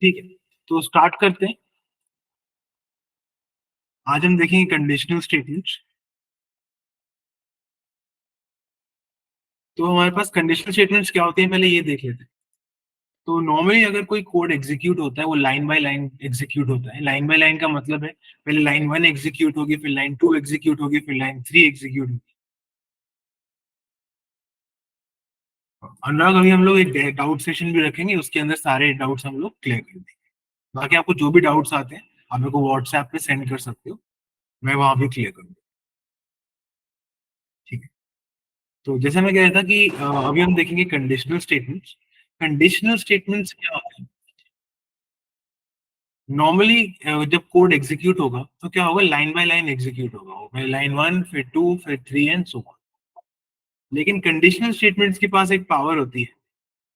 ठीक है, तो स्टार्ट करते हैं। आज हम देखेंगे कंडीशनल स्टेटमेंट्स। तो हमारे पास कंडीशनल स्टेटमेंट्स क्या होते हैं, पहले ये देख लेते हैं। तो नॉर्मली अगर कोई कोड एग्जीक्यूट होता है, वो लाइन बाय लाइन एग्जीक्यूट होता है। लाइन बाय लाइन का मतलब है पहले लाइन 1 एग्जीक्यूट होगी, फिर लाइन 2 एग्जीक्यूट होगी, फिर लाइन 3 एग्जीक्यूट होगी। अनुराग, अभी हम लोग एक डाउट सेशन भी रखेंगे, उसके अंदर सारे डाउट्स हम लोग क्लियर कर देंगे। बाकी आपको जो भी डाउट्स आते हैं आप मेरे को व्हाट्सएप पे सेंड कर सकते हो, मैं वहां भी क्लियर करूंगा। ठीक है, तो जैसे मैं कह रहा था कि अभी हम देखेंगे कंडीशनल स्टेटमेंट्स। कंडीशनल स्टेटमेंट्स क्या होते हैं? नॉर्मली जब कोड एग्जीक्यूट होगा तो क्या होगा, लाइन बाय लाइन एग्जीक्यूट होगा, वो पहले लाइन 1 फिर 2 फिर 3 एंड सो ऑन। लेकिन कंडीशनल स्टेटमेंट्स के पास एक पावर होती है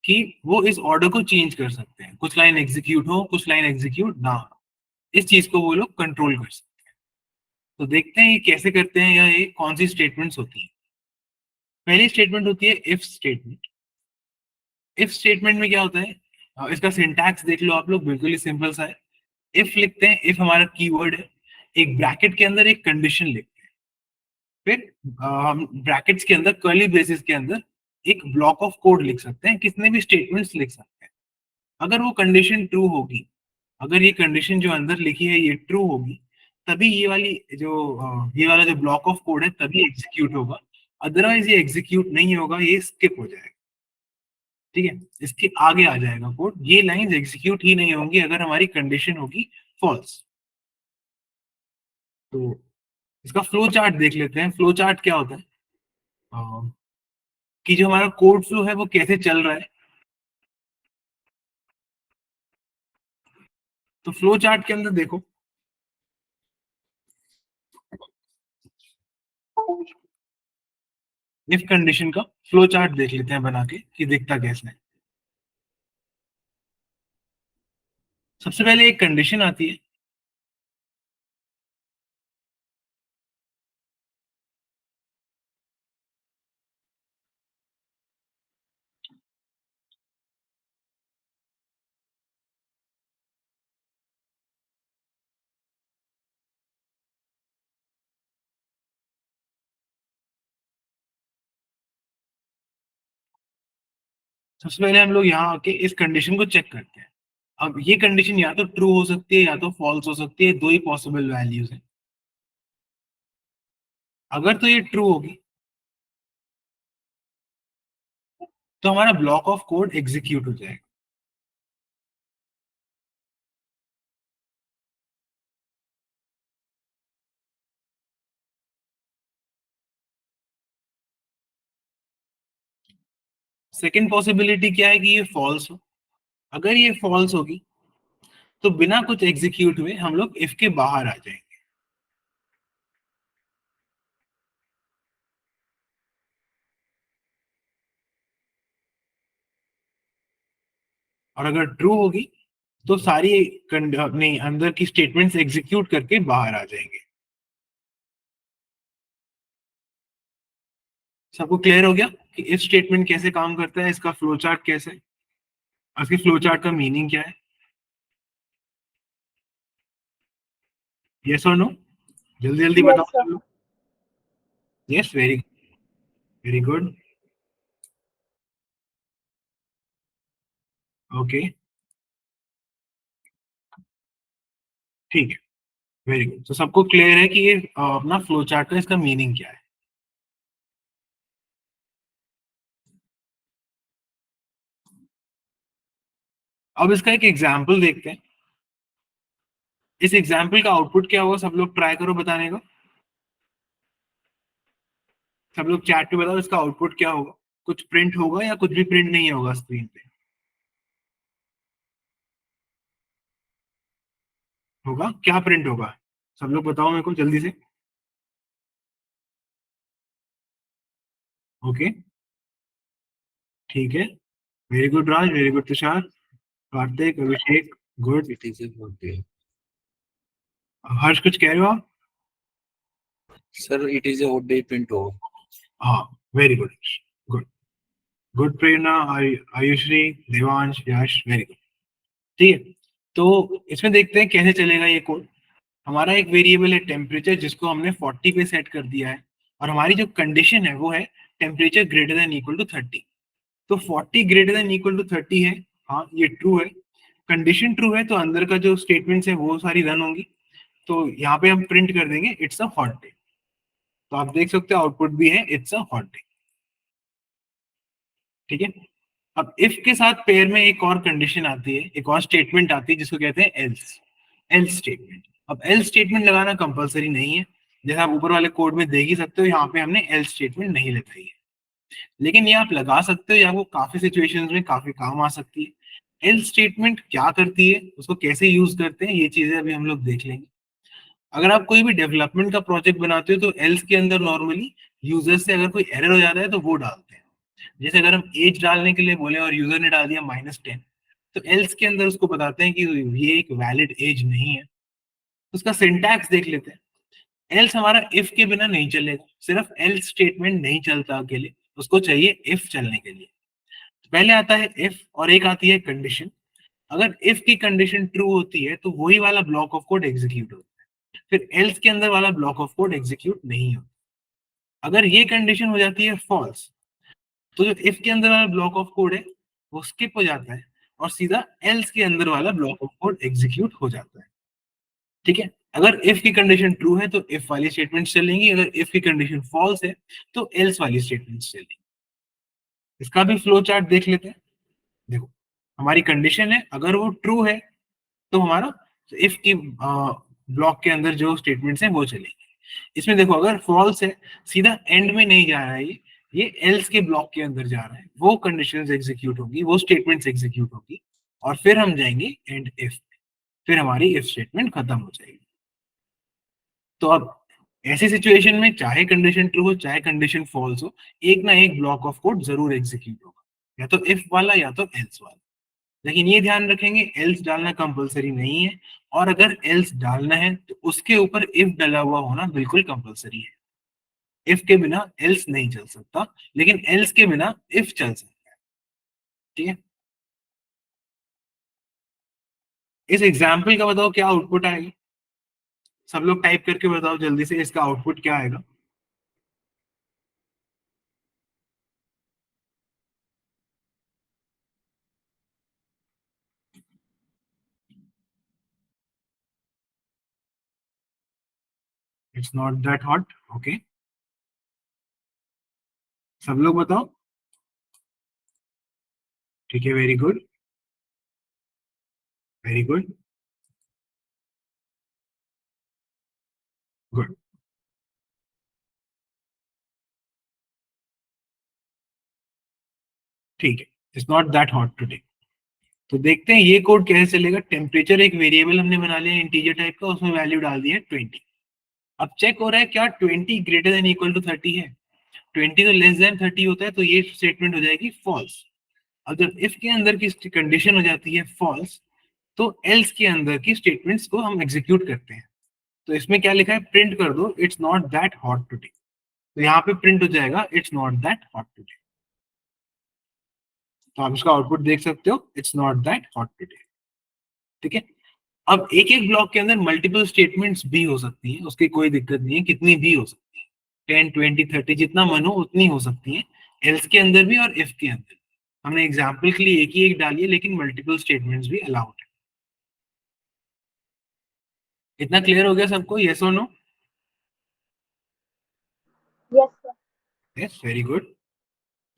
कि वो इस ऑर्डर को चेंज कर सकते हैं, कुछ लाइन एग्जीक्यूट हो कुछ लाइन एग्जीक्यूट ना हो। इस चीज को वो लोग कंट्रोल कर सकते हैं। तो देखते हैं ये कैसे करते हैं या ये कौन सी स्टेटमेंट्स होती है। पहली स्टेटमेंट होती है इफ स्टेटमेंट। इफ स्टेटमेंट में क्या होता है, इसका सिंटैक्स देख लो आप लोग, बिल्कुल ही सिंपल सा है। इफ लिखते हैं, इफ हमारा कीवर्ड है, एक ब्रैकेट के अंदर एक कंडीशन लिखते हैं, फिर हम ब्रैकेट्स के अंदर कर्ली ब्रेसेस के अंदर एक ब्लॉक ऑफ कोड लिख सकते हैं, कितने भी स्टेटमेंट्स लिख सकते हैं। अगर वो कंडीशन ट्रू होगी, अगर ये कंडीशन जो अंदर लिखी है ये ट्रू होगी, तभी ये वाली ये वाला जो ब्लॉक ऑफ कोड है तभी एग्जीक्यूट होगा। अदरवाइज ये एग्जीक्यूट नहीं होगा, ये स्किप हो जाएगा। ठीक है, इसके आगे आ जाएगा कोड, ये लाइंस एग्जीक्यूट ही नहीं होंगी अगर हमारी कंडीशन होगी फॉल्स। तो इसका फ्लो चार्ट देख लेते हैं। फ्लो चार्ट क्या होता है, कि जो हमारा कोड फ्लो है वो कैसे चल रहा है। तो फ्लो चार्ट के अंदर देखो, इफ कंडीशन का फ्लो चार्ट देख लेते हैं बना के कि दिखता कैसा है। सबसे पहले एक कंडीशन आती है। सबसे पहले हम लोग यहाँ आके इस कंडीशन को चेक करते हैं। अब ये कंडीशन या तो ट्रू हो सकती है या तो फॉल्स हो सकती है, दो ही पॉसिबल वैल्यूज हैं। अगर तो ये ट्रू होगी तो हमारा ब्लॉक ऑफ कोड एग्जीक्यूट हो जाएगा। सेकेंड पॉसिबिलिटी क्या है कि ये फॉल्स हो। अगर ये फॉल्स होगी तो बिना कुछ एग्जीक्यूट हुए हम लोग इफ के बाहर आ जाएंगे। और अगर ट्रू होगी तो सारी अपने अंदर की स्टेटमेंट्स एग्जीक्यूट करके बाहर आ जाएंगे। सबको क्लियर हो गया कि इफ स्टेटमेंट कैसे काम करता है, इसका फ्लो चार्ट कैसे है, इसकी फ्लो चार्ट का मीनिंग क्या है? यस और नो? जल्दी जल्दी बताओ सब लोग। Yes, very very good. Okay, ठीक है, वेरी गुड। तो सबको क्लियर है कि ये अपना फ्लो चार्ट का इसका मीनिंग क्या है। अब इसका एक एग्जाम्पल देखते हैं। इस एग्जाम्पल का आउटपुट क्या होगा, सब लोग ट्राई करो बताने का। सब लोग चैट पे बताओ इसका आउटपुट क्या होगा। कुछ प्रिंट होगा या कुछ भी प्रिंट नहीं होगा स्क्रीन पे? होगा, क्या प्रिंट होगा? सब लोग बताओ मेरे को जल्दी से। ओके, ठीक है, very good Raj, very good Tushar, Kartik, Abhishek, good. It is a good day Harsh, कुछ कह रहे हो आप? Sir, it is a good day print हो। हाँ, very good, good. Good Prerna, Ayushree, Devansh, Yash, very good. ठीक है, तो इसमें देखते हैं कैसे चलेगा ये कोड। हमारा एक वेरिएबल है टेम्परेचर जिसको हमने 40 पे सेट कर दिया है, और हमारी जो कंडीशन है वो है temperature greater than equal to 30। तो 40 ग्रेटर देन इक्वल टू 30 है, हाँ ये ट्रू है। कंडीशन ट्रू है तो अंदर का जो स्टेटमेंट्स है वो सारी रन होंगी। तो यहाँ पे हम प्रिंट कर देंगे इट्स अ हॉट डे। तो आप देख सकते हो आउटपुट भी है इट्स अ हॉट डे। ठीक है। अब इफ के साथ पेयर में एक और कंडीशन आती है, एक और स्टेटमेंट आती है जिसको कहते हैं एल्स। Else statement. अब एल्स स्टेटमेंट लगाना कंपलसरी नहीं है, जैसा आप ऊपर वाले कोड में देख ही सकते हो, यहाँ पे हमने एल्स स्टेटमेंट नहीं लगाई है। लेकिन ये आप लगा सकते हो, या वो काफी सिचुएशंस में काफी काम आ सकती है। एल्स स्टेटमेंट क्या करती है, उसको कैसे यूज करते हैं, ये चीजें अभी हम लोग देख लेंगे। अगर आप कोई भी डेवलपमेंट का प्रोजेक्ट बनाते हो तो एल्स के अंदर नॉर्मली यूजर से अगर कोई एरर हो जाता है तो वो डालते हैं। जैसे अगर हम एज डालने के लिए बोले और यूजर ने डाल दिया -10, तो एल्स के अंदर उसको बताते हैं कि ये एक वैलिड एज नहीं है। उसका सिंटैक्स देख लेते हैं। एल्स हमारा इफ के बिना नहीं चलेगा, सिर्फ एल्स स्टेटमेंट नहीं चलता अकेले, उसको चाहिए इफ चलने के लिए। तो पहले आता है इफ और एक आती है कंडीशन। अगर इफ की कंडीशन ट्रू होती है तो वही वाला ब्लॉक ऑफ कोड एग्जीक्यूट होता है, फिर एल्स के अंदर वाला ब्लॉक ऑफ कोड एग्जीक्यूट नहीं होता। अगर ये कंडीशन हो जाती है फॉल्स, तो जो इफ के अंदर वाला ब्लॉक ऑफ कोड है वो स्किप हो जाता है, और सीधा एल्स के अंदर वाला ब्लॉक ऑफ कोड एग्जीक्यूट हो जाता है। ठीक है। अगर इफ की कंडीशन ट्रू है तो इफ वाली स्टेटमेंट चलेंगी, अगर इफ की कंडीशन फॉल्स है तो एल्स वाली स्टेटमेंट चलेंगी। इसका भी फ्लो चार्ट देख लेते हैं। देखो, हमारी कंडीशन है अगर वो ट्रू है तो हमारा इफ की ब्लॉक के अंदर जो स्टेटमेंट्स हैं वो चलेंगे। इसमें देखो अगर फॉल्स है, सीधा एंड में नहीं जा रहा है, ये एल्स के ब्लॉक के अंदर जा रहा है, वो कंडीशंस एग्जीक्यूट होगी, वो स्टेटमेंट्स एग्जीक्यूट होगी, और फिर हम जाएंगे एंड इफ, फिर हमारी इफ स्टेटमेंट खत्म हो जाएगी। तो अब ऐसी सिचुएशन में चाहे कंडीशन ट्रू हो चाहे कंडीशन फॉल्स हो, एक ना एक ब्लॉक ऑफ कोड जरूर एग्जीक्यूट होगा, या तो इफ वाला या तो एल्स वाला। लेकिन ये ध्यान रखेंगे एल्स डालना कंपलसरी नहीं है, और अगर एल्स डालना है तो उसके ऊपर इफ डला हुआ होना बिल्कुल कंपलसरी है। इफ के बिना एल्स नहीं चल सकता, लेकिन एल्स के बिना इफ चल सकता है। ठीक है। इस एग्जाम्पल का बताओ क्या आउटपुट आएगा। सब लोग टाइप करके बताओ जल्दी से, इसका आउटपुट क्या आएगा। It's not that hot. Okay, सब लोग बताओ। ठीक है, very good, very good, good. ठीक है, it's not that hot today. तो देखते हैं ये कोड कैसे चलेगा। टेम्परेचर एक वेरिएबल हमने बना लिया इंटीजर टाइप का, उसमें वैल्यू डाल दी है 20। अब चेक हो रहा है क्या 20 ग्रेटर देन इक्वल टू 30 है। 20 तो लेस देन 30 होता है, तो ये स्टेटमेंट हो जाएगी फॉल्स। अब जब इफ के अंदर की कंडीशन हो जाती है फॉल्स, तो एल्स के अंदर की स्टेटमेंट्स को हम एग्जीक्यूट करते हैं। तो इसमें क्या लिखा है, प्रिंट कर दो it's not that hot today. तो यहाँ पे प्रिंट हो जाएगा it's not that hot today. तो आप इसका आउटपुट देख सकते हो, it's not that hot today. ठीक है। अब एक एक ब्लॉक के अंदर मल्टीपल स्टेटमेंट्स भी हो सकती हैं, उसकी कोई दिक्कत नहीं है, कितनी भी हो सकती है, 10 20 30 जितना मन हो उतनी हो सकती है। एल्स के अंदर भी और इफ के अंदर। हमने एग्जाम्पल के लिए एक ही एक डाली है, लेकिन मल्टीपल स्टेटमेंट्स भी अलाउड है। इतना क्लियर हो गया सबको, यस और no. Yes, sir. Yes, very good.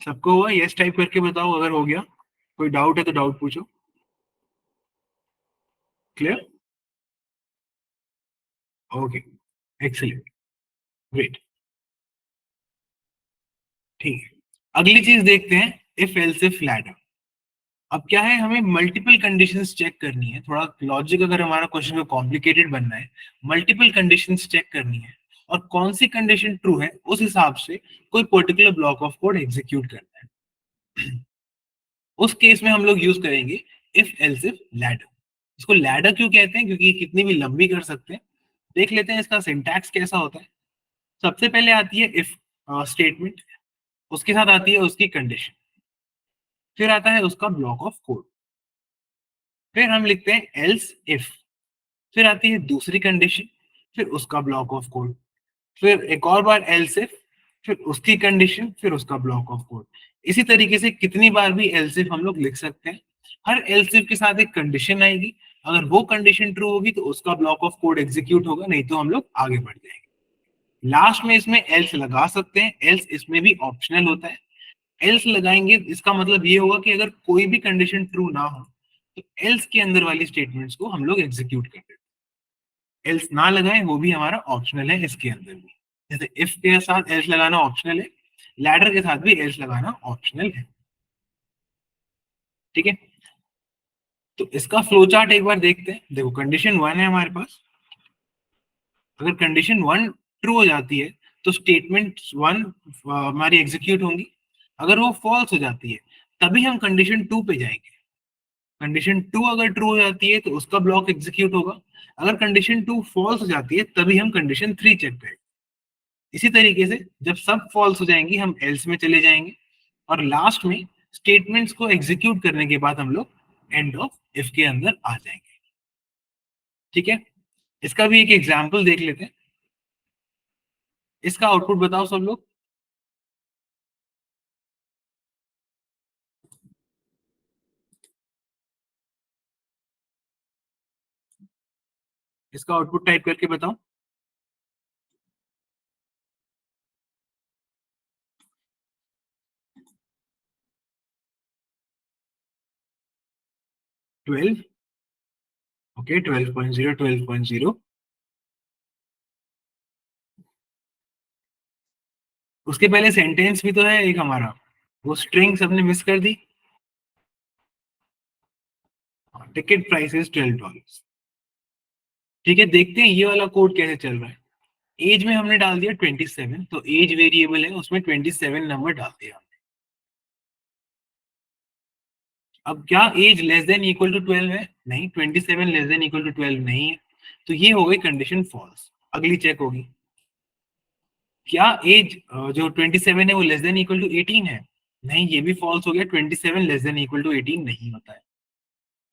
सबको हुआ, यस टाइप करके बताओ अगर हो गया। कोई डाउट है तो डाउट पूछो। क्लियर। Okay, excellent, great. ठीक है, अगली चीज देखते हैं, इफ एल्स इफ लैडर। अब क्या है, हमें मल्टीपल कंडीशंस चेक करनी है। थोड़ा लॉजिक अगर हमारा क्वेश्चन को कॉम्प्लिकेटेड बनना है, मल्टीपल कंडीशंस चेक करनी है, और कौन सी कंडीशन ट्रू है उस हिसाब से कोई particular block of code execute करना है। उस केस में हम लोग यूज करेंगे इफ एल्स इफ लैडर। इसको लैडर क्यों कहते हैं, क्योंकि कितनी भी लंबी कर सकते हैं। देख लेते हैं इसका सिंटैक्स कैसा होता है। सबसे पहले आती है इफ स्टेटमेंट, उसके साथ आती है उसकी कंडीशन, फिर आता है उसका ब्लॉक ऑफ कोड। फिर हम लिखते हैं एल्स इफ, फिर आती है दूसरी कंडीशन, फिर उसका ब्लॉक ऑफ कोड, फिर एक और बार एल्स इफ, फिर उसकी कंडीशन, फिर उसका ब्लॉक ऑफ कोड। इसी तरीके से कितनी बार भी एल्स इफ हम लोग लिख सकते हैं। हर एल्स इफ के साथ एक कंडीशन आएगी, अगर वो कंडीशन ट्रू होगी तो उसका ब्लॉक ऑफ कोड एग्जीक्यूट होगा, नहीं तो हम लोग आगे बढ़ जाएंगे। लास्ट में इसमें एल्स लगा सकते हैं, एल्स इसमें भी ऑप्शनल होता है। एल्स लगाएंगे इसका मतलब ये होगा कि अगर कोई भी कंडीशन ट्रू ना हो तो एल्स के अंदर वाली स्टेटमेंट्स को हम लोग एग्जीक्यूट कर देते हैं। एल्स ना लगाएं वो भी हमारा ऑप्शनल है इसके अंदर भी। जैसे इफ के साथ एल्स लगाना ऑप्शनल है, लैडर के साथ भी एल्स लगाना ऑप्शनल है। ठीक है, तो इसका फ्लो चार्ट एक बार देखते हैं। देखो कंडीशन 1 है हमारे पास, अगर कंडीशन 1 ट्रू हो जाती है तो स्टेटमेंट 1 हमारी एग्जीक्यूट होंगी। अगर वो फॉल्स हो जाती है तभी हम कंडीशन 2 पे जाएंगे। कंडीशन 2 अगर ट्रू हो जाती है तो उसका ब्लॉक एग्जीक्यूट होगा। अगर कंडीशन 2 फॉल्स हो जाती है तभी हम कंडीशन 3 चेक करेंगे। इसी तरीके से जब सब फॉल्स हो जाएंगी हम एल्स में चले जाएंगे, और लास्ट में स्टेटमेंट्स को एग्जीक्यूट करने के बाद हम लोग एंड ऑफ इफ के अंदर आ जाएंगे। ठीक है, इसका भी एक एग्जाम्पल देख लेते हैं। इसका आउटपुट बताओ सब लोग। इसका आउटपुट टाइप करके बताओ। 12, ओके 12.0 12.0। उसके पहले सेंटेंस भी तो है एक हमारा, वो स्ट्रिंग सबने मिस कर दी। Ticket price is $12। ठीक है, देखते हैं ये वाला कोड कैसे चल रहा है। एज में हमने डाल दिया 27, तो एज वेरिएबल है उसमें 27 नंबर डाल दिया। अब क्या age less than equal to 12 है? नहीं, 27 लेस देन इक्वल टू 12 नहीं है, तो ये हो गई कंडीशन फॉल्स। अगली चेक होगी, क्या एज जो 27 है वो लेस देन इक्वल टू 18 है? नहीं, ये भी फॉल्स हो गया, 27 लेस देन इक्वल टू 18 नहीं होता है।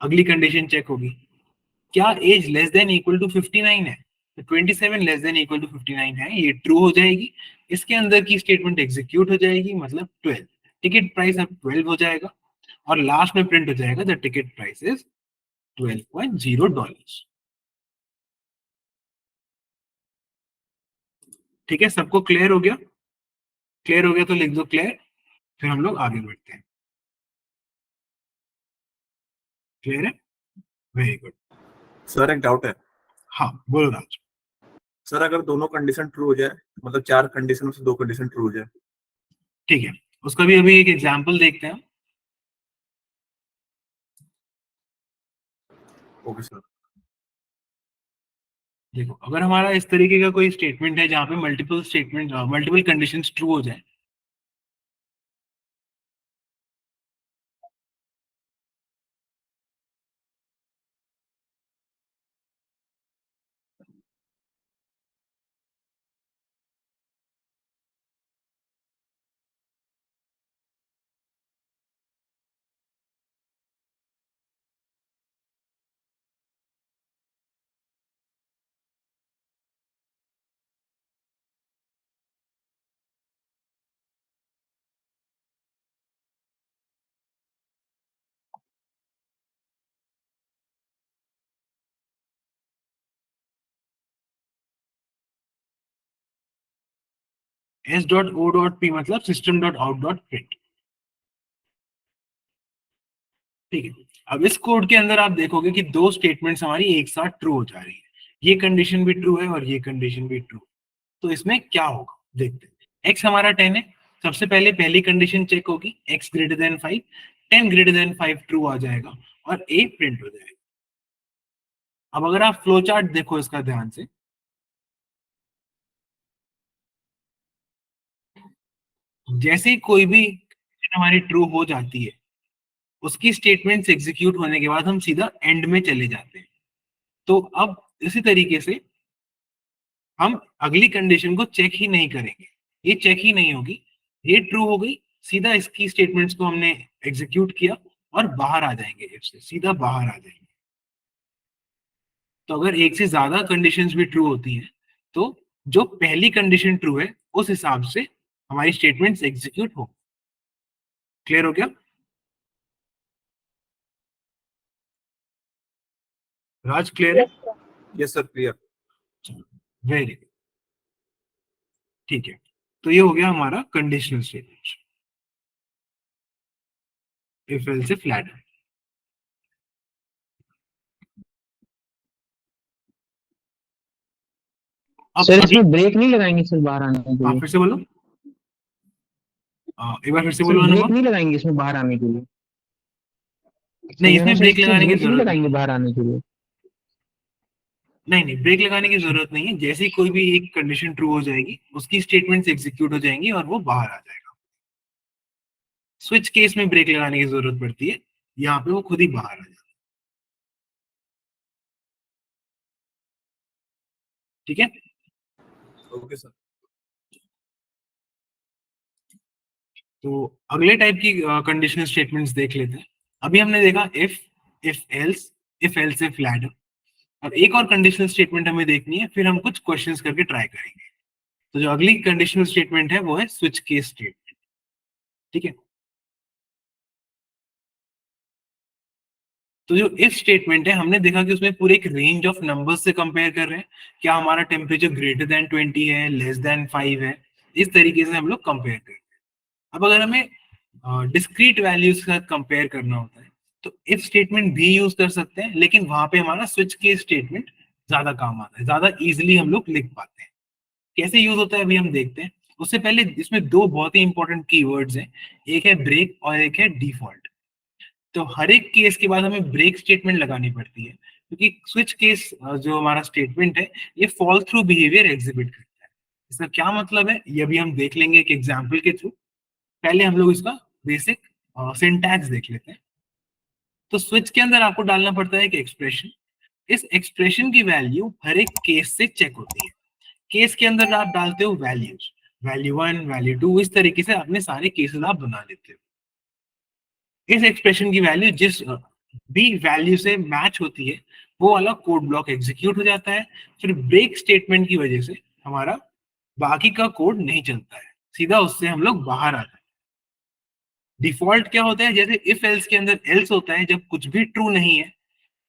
अगली कंडीशन चेक होगी, क्या age less than equal to 59 है? तो 27 लेस देन इक्वल टू 59 है, ये ट्रू हो जाएगी। इसके अंदर की स्टेटमेंट एग्जीक्यूट हो जाएगी, मतलब 12। टिकट प्राइस अब 12 हो जाएगा, और लास्ट में प्रिंट हो जाएगा द टिकट प्राइस इज $12.0। ठीक है, सबको क्लियर हो गया? क्लियर हो गया तो लिख दो क्लियर, फिर हम लोग आगे बढ़ते हैं। क्लियर है? Very good. सर एक डाउट है। हाँ बोलो राज। सर अगर दोनों कंडीशन ट्रू हो जाए, मतलब 4 कंडीशन में से 2 कंडीशन ट्रू हो जाए। ठीक है, उसका भी अभी एक एग्जांपल देखते हैं। Okay sir. देखो अगर हमारा इस तरीके का कोई स्टेटमेंट है जहाँ पे मल्टीपल कंडीशंस ट्रू हो जाए, s.o.p मतलब system.out.print। ठीक है, अब इस कोड के अंदर आप देखोगे कि दो स्टेटमेंट्स हमारी एक साथ ट्रू हो जा रही है, ये कंडीशन भी ट्रू है और ये कंडीशन भी ट्रू। तो इसमें क्या होगा देखते हैं। x हमारा 10 है, सबसे पहले पहली कंडीशन चेक होगी, x greater than 5, 10 greater than 5 true आ जाएगा और a प्रिंट हो जाएगा। अब अगर आप फ्लो चार्ट देखो इसका ध्यान से, जैसे ही कोई भी हमारी ट्रू हो जाती है उसकी स्टेटमेंट्स एग्जीक्यूट होने के बाद हम सीधा एंड में चले जाते हैं। तो अब इसी तरीके से हम अगली कंडीशन को चेक ही नहीं करेंगे, ये चेक ही नहीं होगी, ये ट्रू हो गई, सीधा इसकी स्टेटमेंट्स को हमने एग्जीक्यूट किया और बाहर आ जाएंगे, इससे सीधा बाहर आ जाएंगे। तो अगर एक से ज्यादा कंडीशंस भी ट्रू होती हैं तो जो पहली कंडीशन ट्रू है उस हिसाब से हमारी स्टेटमेंट्स एग्जीक्यूट हो। क्लियर हो गया? राज क्लियर है? Yes sir, clear. वेरी ठीक है। तो ये हो गया हमारा conditional statement, if else if ladder. अब सर अभी इसमें ब्रेक नहीं लगाएंगे सर बाहर आने के आप लिए? फिर से बोलो, एक बार फिर से सर बोलो ब्रेक अनुभव। नहीं लगाएंगे इसमें बाहर आने के लिए? नहीं, सर इसमें सर ब्रेक इसमें लगाने की ब्रेक नहीं जरूरत नहीं। लगाएंगे बाहर आने के लिए? नहीं नहीं, ब्रेक लगाने की जरूरत नहीं है। जैसे ही कोई भी एक कंडीशन ट्रू हो जाएगी उसकी स्टेटमेंट्स एग्जीक्यूट हो जाएंगी और वो बाहर आ जाएगा। स्विच केस में ब्रेक लगाने की जरूरत पड़ती है, यहाँ पे वो खुद ही बाहर आ जाएगा। ठीक है? Okay sir. तो अगले टाइप की कंडीशनल स्टेटमेंट्स देख लेते हैं। अभी हमने देखा इफ एल्स इफ लैडर, और एक और कंडीशनल स्टेटमेंट हमें देखनी है, फिर हम कुछ क्वेश्चंस करके ट्राई करेंगे। तो जो अगली कंडीशनल स्टेटमेंट है वो है स्विच केस स्टेटमेंट। ठीक है? तो जो इफ स्टेटमेंट है, हमने देखा कि उसमें पूरे एक रेंज ऑफ नंबर्स से कंपेयर कर रहे हैं। क्या हमारा टेम्परेचर ग्रेटर देन 20 है, लेस देन 5 है, इस तरीके से हम लोग कंपेयर करते हैं। अब अगर हमें डिस्क्रीट वैल्यूज के साथ कंपेयर करना होता है तो इफ स्टेटमेंट भी यूज कर सकते हैं, लेकिन वहां पे हमारा स्विच केस स्टेटमेंट ज्यादा काम आता है, ज्यादा इजिली हम लोग लिख पाते हैं। कैसे यूज होता है अभी हम देखते हैं। उससे पहले इसमें दो बहुत ही इंपॉर्टेंट कीवर्ड्स हैं, एक है ब्रेक और एक है डिफॉल्ट। तो हर एक केस के बाद हमें ब्रेक स्टेटमेंट लगानी पड़ती है, क्योंकि स्विच केस जो हमारा स्टेटमेंट है ये फॉल थ्रू बिहेवियर एग्जिबिट करता है। इसका क्या मतलब है ये अभी हम देख लेंगे एक एग्जाम्पल के थ्रू। पहले हम लोग इसका बेसिक सिंटैक्स देख लेते हैं। तो स्विच के अंदर आपको डालना पड़ता है एक एक्सप्रेशन। इस एक्सप्रेशन की वैल्यू हर एक केस से चेक होती है। केस के अंदर आप डालते हो वैल्यूज, वैल्यू 1, वैल्यू 2, इस तरीके से अपने सारे केसेस आप बना लेते हो। इस एक्सप्रेशन की वैल्यू जिस भी वैल्यू से मैच होती है वो वाला कोड ब्लॉक एग्जीक्यूट हो जाता है। फिर ब्रेक स्टेटमेंट की वजह से हमारा बाकी का कोड नहीं चलता है, सीधा उससे हम लोग बाहर आते हैं। डिफॉल्ट क्या होता है, जैसे इफ एल्स के अंदर एल्स होता है, जब कुछ भी ट्रू नहीं है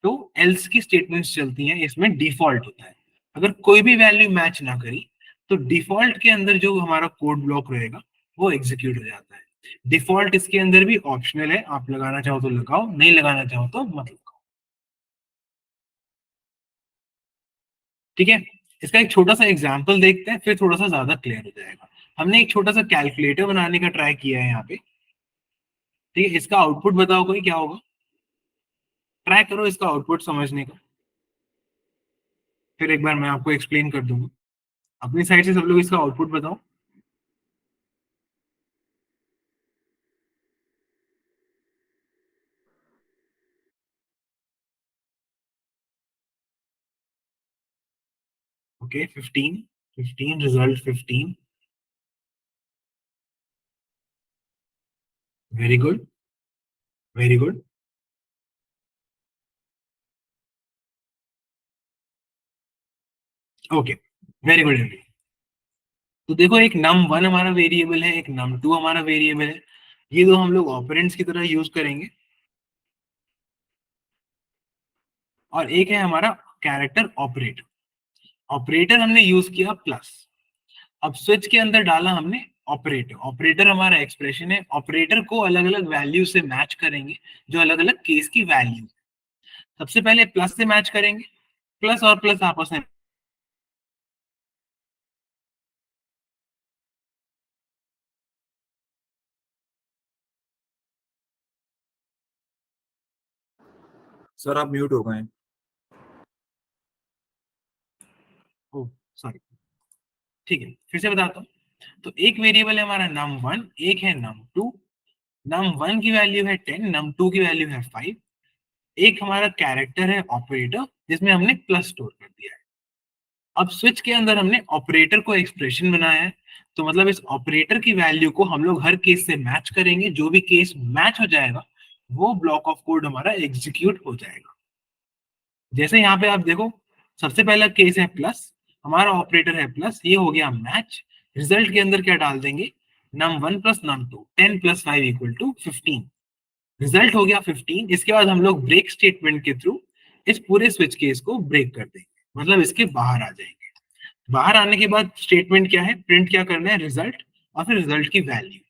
तो एल्स की स्टेटमेंट्स चलती हैं, इसमें डिफॉल्ट होता है। अगर कोई भी वैल्यू मैच ना करी तो डिफॉल्ट के अंदर जो हमारा कोड ब्लॉक रहेगा वो एग्जीक्यूट हो जाता है। डिफॉल्ट इसके अंदर भी ऑप्शनल है, आप लगाना चाहो तो लगाओ, नहीं लगाना चाहो तो मत लगाओ। ठीक है? इसका एक छोटा सा एग्जाम्पल देखते हैं, फिर थोड़ा सा ज्यादा क्लियर हो जाएगा। हमने एक छोटा सा कैलकुलेटर बनाने का ट्राई किया है यहाँ पे। ठीक है? इसका आउटपुट बताओ कोई क्या होगा, ट्राई करो इसका आउटपुट समझने का, फिर एक बार मैं आपको एक्सप्लेन कर दूंगा। अपनी साइड से सब लोग इसका आउटपुट बताओ। Okay, 15, 15 result 15। Very good, very good. Okay, very good every. तो देखो, एक num1 हमारा वेरिएबल है, एक num2 हमारा वेरिएबल है। ये दो हम लोग ऑपरेंड्स की तरह यूज करेंगे, और एक है हमारा कैरेक्टर ऑपरेटर। ऑपरेटर हमने यूज किया प्लस। अब स्विच के अंदर डाला हमने ऑपरेटर। ऑपरेटर हमारा एक्सप्रेशन है, ऑपरेटर को अलग अलग वैल्यू से मैच करेंगे, जो अलग अलग केस की वैल्यू। सबसे पहले प्लस से मैच करेंगे, प्लस और प्लस आपस में। सर आप म्यूट हो गए हैं। ओ सॉरी, ठीक है, फिर से बताता हूँ। तो एक वेरिएबल है हमारा num1, एक है num2। num1 की वैल्यू है 10, num2 की वैल्यू है 5। एक हमारा कैरेक्टर है ऑपरेटर, जिसमें हमने प्लस स्टोर कर दिया है। अब स्विच के अंदर हमने ऑपरेटर को एक्सप्रेशन बनाया है, तो मतलब इस ऑपरेटर की वैल्यू को हम लोग हर केस से मैच करेंगे। जो भी केस मैच हो जाएगा वो ब्लॉक ऑफ कोड हमारा एग्जीक्यूट हो जाएगा। जैसे यहाँ पे आप देखो, सबसे पहला केस है प्लस, हमारा ऑपरेटर है प्लस, ये हो गया मैच। रिजल्ट के अंदर क्या डाल देंगे, num1 plus num2, 10 plus 5 equal to 15। Result हो गया 15। इसके बाद हम लोग ब्रेक स्टेटमेंट के थ्रू इस पूरे स्विच केस को ब्रेक कर देंगे, मतलब इसके बाहर आ जाएंगे। बाहर आने के बाद स्टेटमेंट क्या है, प्रिंट क्या करना है, रिजल्ट और फिर रिजल्ट की वैल्यू।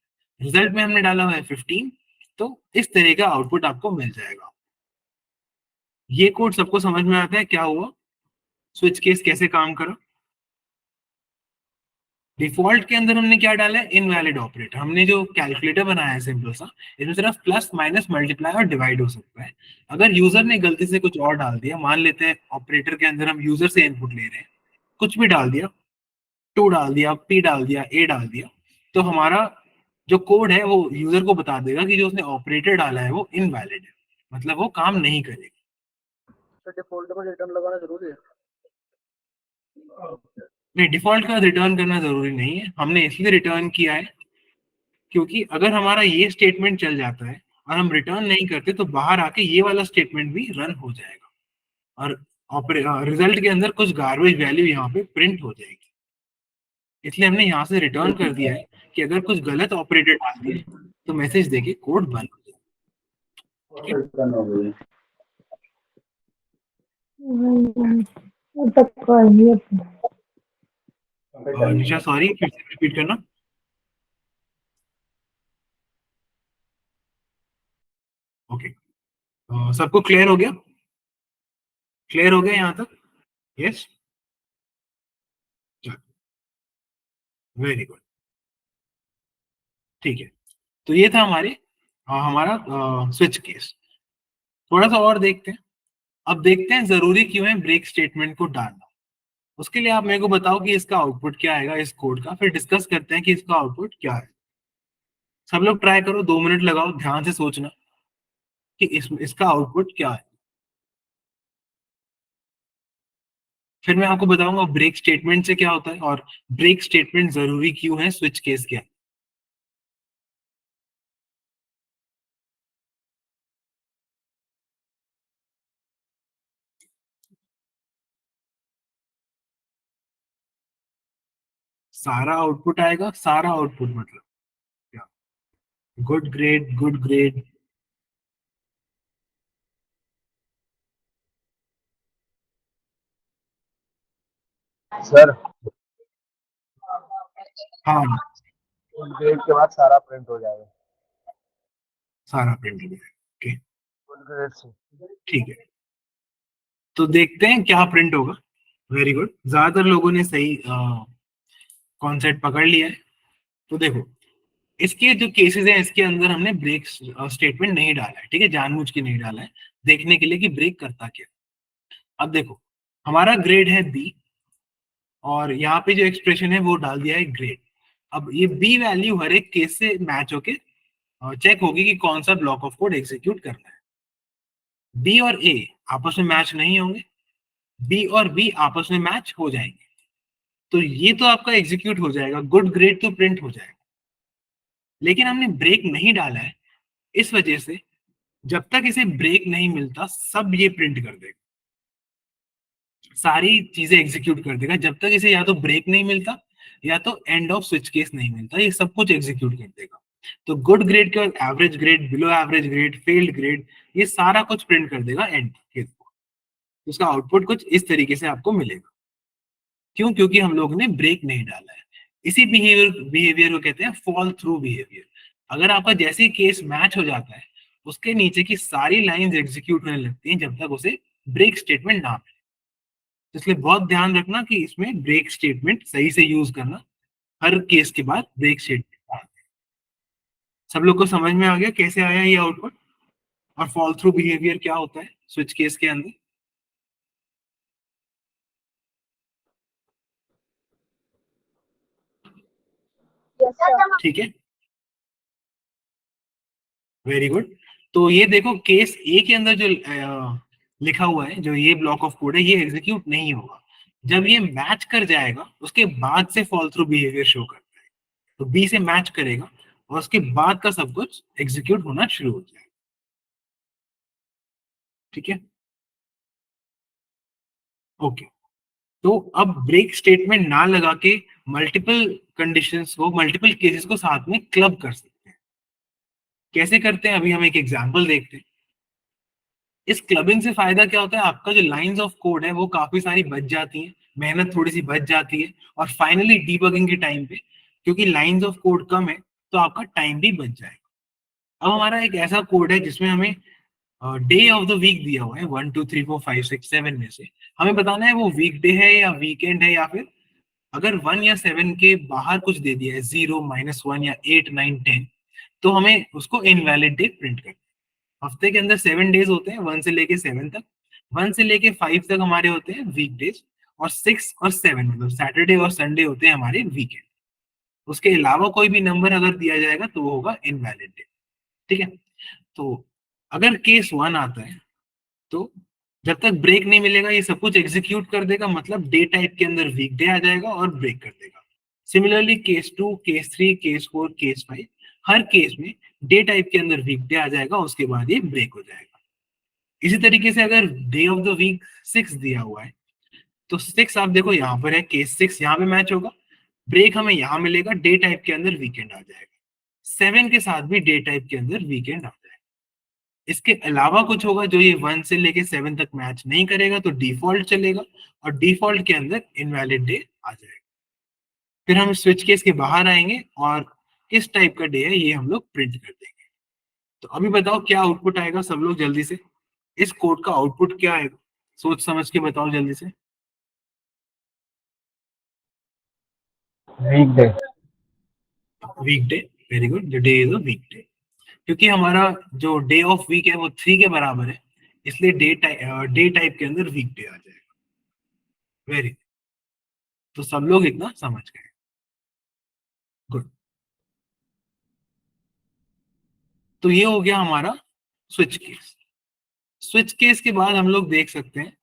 रिजल्ट में हमने डाला हुआ है 15, तो इस तरह का आउटपुट आपको मिल जाएगा। ये कोड सबको समझ में आता है क्या हुआ, स्विच केस कैसे काम करा। डिफॉल्ट के अंदर हमने क्या डाला है, इनवैलिड ऑपरेटर। हमने जो कैलकुलेटर बनाया है सिंपल सा, इसमें सिर्फ प्लस माइनस मल्टीप्लाई और डिवाइड हो सकता है। अगर यूजर ने गलती से कुछ और डाल दिया, मान लेते हैं ऑपरेटर के अंदर हम यूजर से इनपुट ले रहे हैं, कुछ भी डाल दिया, 2 डाल दिया, p डाल दिया, a डाल दिया, तो हमारा जो कोड है वो यूजर को बता देगा कि जो उसने ऑपरेटर डाला है वो इनवैलिड है, मतलब वो काम नहीं करेगा। तो डिफॉल्ट में रिटर्न लगाना जरूरी है? नहीं, डिफॉल्ट का रिटर्न करना जरूरी नहीं है। हमने इसलिए रिटर्न किया है क्योंकि अगर हमारा ये स्टेटमेंट चल जाता है और हम रिटर्न नहीं करते तो बाहर आके ये वाला स्टेटमेंट भी रन हो जाएगा और रिजल्ट के अंदर कुछ गार्बेज वैल्यू यहाँ पे प्रिंट हो जाएगी। इसलिए हमने यहाँ से रिटर्न कर दिया है कि अगर कुछ गलत ऑपरेटर डाल दिए तो मैसेज देके कोड बंद हो जाए। निशा सॉरी, फिर से रिपीट करना। ओके, सबको क्लियर हो गया? क्लियर हो गया यहाँ तक? यस, वेरी गुड, ठीक है। तो ये था हमारा स्विच केस। थोड़ा सा और देखते हैं। अब देखते हैं जरूरी क्यों है ब्रेक स्टेटमेंट को डालना। उसके लिए आप मेरे को बताओ कि इसका आउटपुट क्या आएगा इस कोड का, फिर डिस्कस करते हैं कि इसका आउटपुट क्या है। सब लोग ट्राई करो, 2 मिनट लगाओ ध्यान से सोचना कि इसका आउटपुट क्या है। फिर मैं आपको बताऊंगा ब्रेक स्टेटमेंट से क्या होता है और ब्रेक स्टेटमेंट जरूरी क्यों है स्विच केस क्या है। सारा आउटपुट आएगा, सारा आउटपुट मतलब क्या, good grade, good grade. Sir हाँ, ग्रेड के बाद सारा प्रिंट हो जाएगा। सारा प्रिंट हो जाएगा। ओके, फुल ग्रेड से। ठीक है, तो देखते हैं क्या प्रिंट होगा। वेरी गुड, ज्यादातर लोगों ने सही कॉन्सेप्ट पकड़ लिया है। तो देखो, इसके जो केसेस हैं इसके अंदर हमने ब्रेक स्टेटमेंट नहीं डाला है, ठीक है, जानबूझ के नहीं डाला है, देखने के लिए कि ब्रेक करता क्या। अब देखो, हमारा ग्रेड है बी और यहाँ पे जो एक्सप्रेशन है वो डाल दिया है ग्रेड। अब ये बी वैल्यू हर एक केस से मैच होके चेक होगी कि कौन सा ब्लॉक ऑफ कोड एग्जीक्यूट करना है। बी और ए आपस में मैच नहीं होंगे, बी और बी आपस में मैच हो जाएंगे, तो ये तो आपका एग्जीक्यूट हो जाएगा, गुड ग्रेड तो प्रिंट हो जाएगा। लेकिन हमने ब्रेक नहीं डाला है, इस वजह से जब तक इसे ब्रेक नहीं मिलता सब ये प्रिंट कर देगा, सारी चीजें एग्जीक्यूट कर देगा जब तक इसे या तो ब्रेक नहीं मिलता या तो एंड ऑफ स्विच केस नहीं मिलता, ये सब कुछ एग्जीक्यूट कर देगा। तो गुड ग्रेड के बाद average grade, below average grade, failed grade, ये सारा कुछ प्रिंट कर देगा एंड केस को। उसका आउटपुट कुछ इस तरीके से आपको मिलेगा। क्यों? क्योंकि हम लोग ने ब्रेक नहीं डाला है। इसी बिहेवियर को कहते हैं फॉल थ्रू बिहेवियर। अगर आपका जैसे ही केस मैच हो जाता है उसके नीचे की सारी लाइंस एग्जीक्यूट होने लगती हैं जब तक उसे ब्रेक स्टेटमेंट ना मिले। इसलिए बहुत ध्यान रखना कि इसमें ब्रेक स्टेटमेंट सही से यूज करना, हर केस के बाद ब्रेक स्टेटमेंट। सब लोग को समझ में आ गया कैसे आया ये आउटपुट और फॉल थ्रू बिहेवियर क्या होता है स्विच केस के अंदर? ठीक है, वेरी गुड। तो ये देखो, केस ए के अंदर जो लिखा हुआ है, जो ये ब्लॉक ऑफ कोड है, ये एग्जीक्यूट नहीं होगा। जब ये मैच कर जाएगा उसके बाद से फॉल थ्रू बिहेवियर शो करता है। तो बी से मैच करेगा और उसके बाद का सब कुछ एग्जीक्यूट होना शुरू हो जाएगा। ठीक है, ओके। तो अब ब्रेक स्टेटमेंट ना लगा के मल्टीपल कंडीशंस को, मल्टीपल केसेस को साथ में क्लब कर सकते हैं। कैसे करते हैं, अभी हम एक एग्जांपल देखते हैं। इस क्लबिंग से फायदा क्या होता है, आपका जो लाइंस ऑफ कोड है वो काफी सारी बच जाती हैं, मेहनत थोड़ी सी बच जाती है, और फाइनली डीबगिंग के टाइम पे क्योंकि लाइंस ऑफ कोड कम है तो आपका टाइम भी बच जाएगा। अब हमारा एक ऐसा कोड है जिसमें हमें डे ऑफ द वीक दिया हुआ है 1 2 3 4 5 6 7 में से हमें बताना है वो वीकडे है या वीकेंड है, या फिर अगर 1 या 7 के बाहर कुछ दे दिया है 0 -1 या 8 9 10 तो हमें उसको इनवैलिड डे प्रिंट करना है। हफ्ते के अंदर 7 डेज होते हैं 1 से लेके 7 तक, 1 से लेके 5 तक हमारे होते हैं वीक डेज, और 6 और 7 मतलब सैटरडे और संडे होते हैं हमारे वीकेंड। उसके अलावा कोई भी नंबर अगर दिया जाएगा तो वो होगा इनवैलिड डे। ठीक है, तो अगर केस 1 आता है तो जब तक ब्रेक नहीं मिलेगा ये सब कुछ एग्जीक्यूट कर देगा, मतलब डे टाइप के अंदर वीकडे आ जाएगा और ब्रेक कर देगा। Similarly case 2, case 3, case 4, case 5 हर केस में डे टाइप के अंदर वीकडे आ जाएगा, उसके बाद ये ब्रेक हो जाएगा। इसी तरीके से अगर डे ऑफ द वीक 6 दिया हुआ है तो 6 आप देखो यहाँ पर है, केस 6 यहाँ पे मैच होगा, ब्रेक हमें यहाँ मिलेगा, डे टाइप के अंदर वीकेंड आ जाएगा। 7 के साथ भी डे टाइप के अंदर वीकेंड आ जाएगा। इसके अलावा कुछ होगा जो ये 1 से लेके 7 तक मैच नहीं करेगा तो डिफॉल्ट चलेगा, और डिफॉल्ट के अंदर इनवैलिड डे आ जाएगा। फिर हम स्विच केस के बाहर आएंगे और किस टाइप का डे है ये हम लोग प्रिंट कर देंगे। तो अभी बताओ क्या आउटपुट आएगा, सब लोग जल्दी से, इस कोड का आउटपुट क्या आएगा, सोच समझ के बताओ जल्दी से। Weekday. Weekday, very good, the day is a weekday. क्योंकि हमारा जो डे ऑफ वीक है वो 3 के बराबर है, इसलिए डे टाइप के अंदर वीकडे आ जाएगा। वेरी, तो सब लोग इतना समझ गए, गुड। तो ये हो गया हमारा स्विच केस। स्विच केस के बाद हम लोग देख सकते हैं,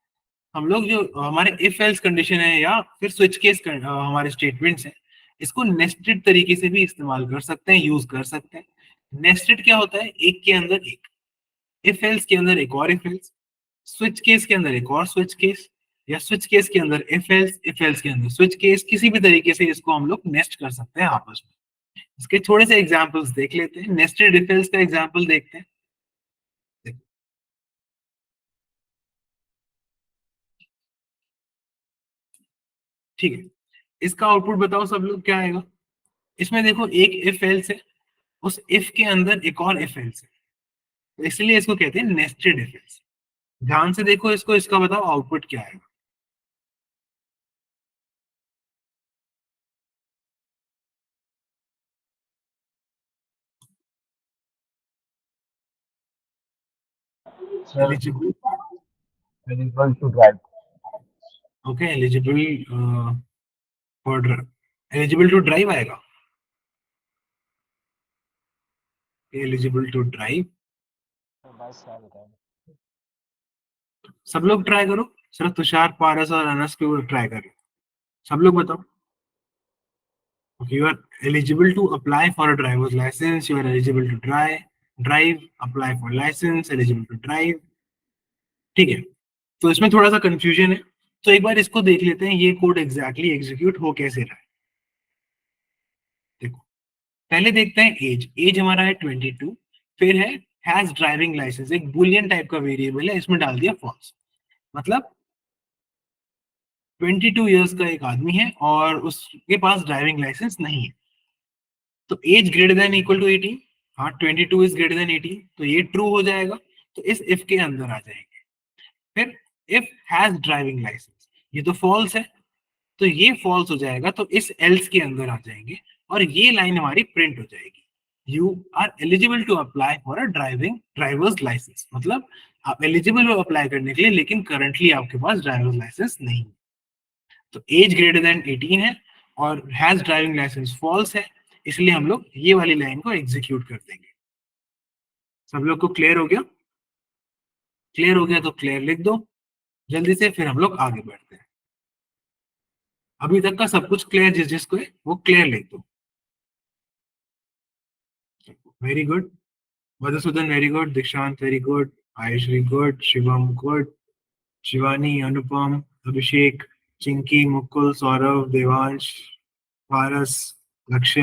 हम लोग जो हमारे इफ एल्स कंडीशन है या फिर स्विच केस हमारे स्टेटमेंट्स हैं, इसको नेस्टेड तरीके से भी इस्तेमाल कर सकते हैं, यूज कर सकते हैं। नेस्टेड क्या होता है, एक के अंदर एक, इफ एल्स के अंदर एक और इफ एल्स, स्विच केस के अंदर एक और स्विच केस, या स्विच केस के अंदर इफ एल्स के अंदर स्विच केस, किसी भी तरीके से इसको हम लोग नेस्ट कर सकते हैं आपस में। इसके थोड़े से एग्जांपल्स देख लेते हैं। नेस्टेड इफ एल्स का एग्जांपल देखते हैं। ठीक है, इसका आउटपुट बताओ सब लोग क्या आएगा। इसमें देखो एक इफ एल्स है, उस इफ के अंदर एक और इफ एल्स है, तो इसलिए इसको कहते हैं नेस्टेड इफ एल्स। ध्यान से देखो इसको, इसका बताओ आउटपुट क्या आएगा। Sir eligible, eligible to drive. Okay, eligible for, eligible to drive आएगा, एलिजिबल टू ड्राइव। 22 साल का है। सब लोग ट्राई करो, सिर्फ तुषार, पारस और अनस के ऊपर ट्राई करो, सब लोग बताओ। Okay, you are eligible to apply for a driver's license, you are eligible to drive, apply for license, eligible to drive। ठीक है, तो इसमें थोड़ा सा कंफ्यूजन है, तो एक बार इसको देख लेते हैं ये कोड एग्जैक्टली एग्जीक्यूट हो कैसे रहा है। देखो, पहले देखते हैं एज। एज हमारा है 22, फिर है हैज ड्राइविंग लाइसेंस, एक बुलियन टाइप का वेरिएबल है, इसमें डाल दिया फॉल्स, मतलब 22 इयर्स का एक आदमी है और उसके पास ड्राइविंग लाइसेंस नहीं है। तो age greater than equal to 18, हाँ 22 इज ग्रेटर देन 18, तो ये ट्रू हो जाएगा, तो इस इफ के अंदर आ जाएंगे। फिर इफ हैज ड्राइविंग लाइसेंस, ये तो फॉल्स है, तो ये फॉल्स हो जाएगा, तो इस एल्स के अंदर आ जाएंगे और ये लाइन हमारी प्रिंट हो जाएगी, you are eligible to apply for a driver's licence, मतलब आप एलिजिबल हो अप्लाई करने के लिए, लेकिन करंटली आपके पास ड्राइवर्स लाइसेंस नहीं है। तो एज ग्रेटर देन 18 है और हैज ड्राइविंग लाइसेंस फॉल्स है, इसलिए हम लोग ये वाली लाइन को एग्जीक्यूट कर देंगे। सब लोग को क्लियर हो गया? क्लियर हो गया तो क्लियर लिख दो जल्दी से, फिर हम लोग आगे बढ़ते हैं। अभी तक का सब कुछ क्लियर, जिस जिसको है वो क्लियर लिख दो। Very good, Madhusudan very good, Dikshant very good, Ayushree good, Shivam good, Shivani, Anupam, Abhishek, Chinki, Mukul, Saurabh, Devansh, Paras, Lakshya,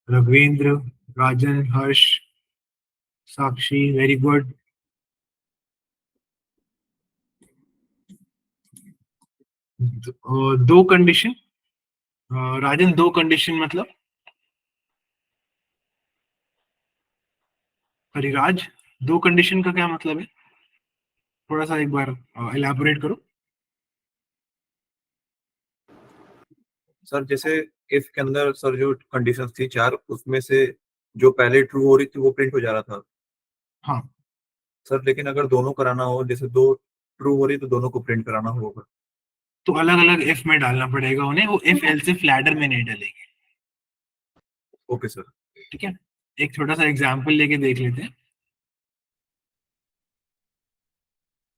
Raghuvendra, Rajan, Harsh, Sakshi, very good. दो कंडीशन, राजन दो कंडीशन मतलब, हरिराज दो कंडीशन का क्या मतलब है, थोड़ा सा एक बार इलैबोरेट करो। सर जैसे इफ के अंदर सर जो कंडीशंस थी चार, उसमें से जो पहले ट्रू हो रही थी वो प्रिंट हो जा रहा था हाँ, सर, लेकिन अगर दोनों कराना हो, जैसे दो ट्रू हो रही तो दोनों को प्रिंट कराना होगा। तो अलग अलग इफ में डालना पड़ेगा उन्हें, वो इफ एल्सिफ लैडर में नहीं डालेंगे। Okay sir. ठीक है, एक छोटा सा एग्जांपल लेके देख लेते हैं।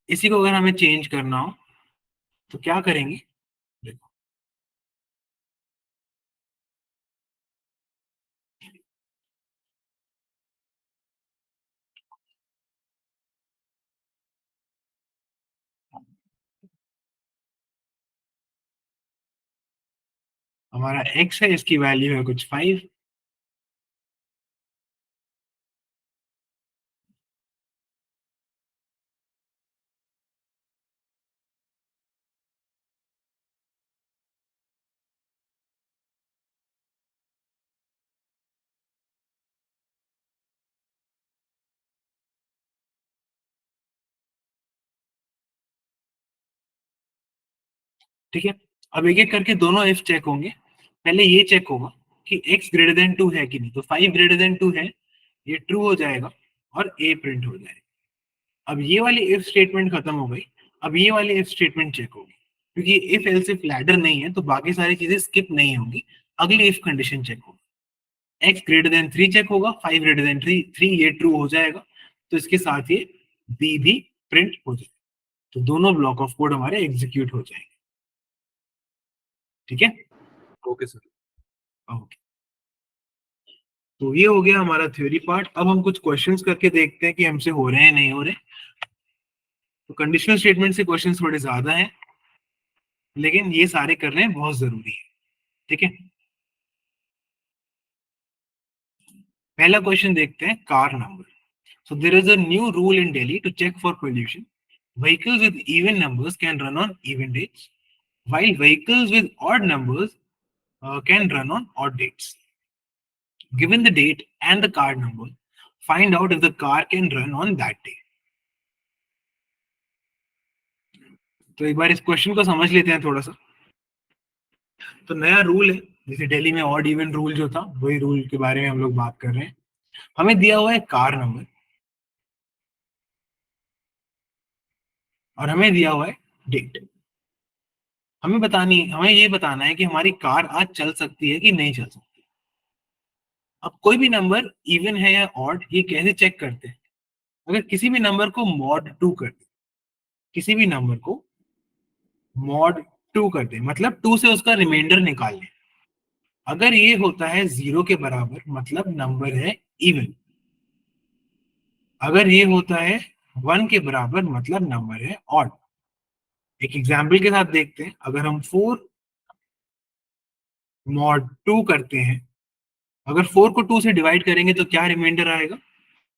इसी को अगर हमें चेंज करना हो तो क्या करेंगे, देखो हमारा x है, इसकी वैल्यू है कुछ 5, ठीक है। अब एक एक करके दोनों इफ चेक होंगे। पहले ये चेक होगा कि x ग्रेटर देन 2 है कि नहीं, तो 5 ग्रेटर देन 2 है, ये ट्रू हो जाएगा और a प्रिंट हो जाएगा। अब ये वाली इफ स्टेटमेंट खत्म हो गई, अब ये वाली इफ स्टेटमेंट चेक होगी, क्योंकि इफ एल्स इफ लैडर नहीं है तो बाकी सारी चीजें स्किप नहीं होंगी, अगली इफ कंडीशन चेक होगी। x ग्रेटर देन 3 चेक होगा, 5 ग्रेटर देन 3 ये ट्रू हो जाएगा, तो इसके साथ ये b भी प्रिंट हो जाएगा, तो दोनों ब्लॉक ऑफ कोड हमारे एग्जीक्यूट हो जाएंगे। ठीक है, ओके सर। ओके। तो ये हो गया हमारा थ्योरी पार्ट। अब हम कुछ क्वेश्चंस करके देखते हैं कि हमसे हो रहे हैं नहीं हो रहे। तो कंडीशनल स्टेटमेंट से क्वेश्चंस थोड़े ज्यादा हैं, लेकिन ये सारे करने बहुत जरूरी है। ठीक है, पहला क्वेश्चन देखते हैं, car number. So there is a new rule in Delhi to check for pollution. Vehicles with even numbers can run on even dates, while vehicles with odd numbers can run on odd dates. Given the date and the car number, find out if the car can run on that day. तो एक बार इस question को समझ लेते हैं थोड़ा सा। तो नया रूल है, जैसे दिल्ली में ऑड इवन रूल जो था, वही रूल के बारे में हम लोग बात कर रहे हैं। हमें दिया हुआ है कार नंबर और हमें दिया हुआ है डेट। हमें ये बताना है कि हमारी कार आज चल सकती है कि नहीं चल सकती। अब कोई भी नंबर इवन है या ऑड, ये कैसे चेक करते हैं? अगर किसी भी नंबर को मॉड 2 कर दे, किसी भी नंबर को मॉड 2 कर दे मतलब 2 से उसका रिमाइंडर निकाल लें। अगर ये होता है 0 के बराबर मतलब नंबर है इवन। अगर ये होता है 1 के बराबर मतलब नंबर है ऑड। एक एग्जाम्पल के साथ देखते हैं, अगर हम 4 मॉड 2 करते हैं, अगर 4 को 2 से डिवाइड करेंगे तो क्या रिमाइंडर आएगा?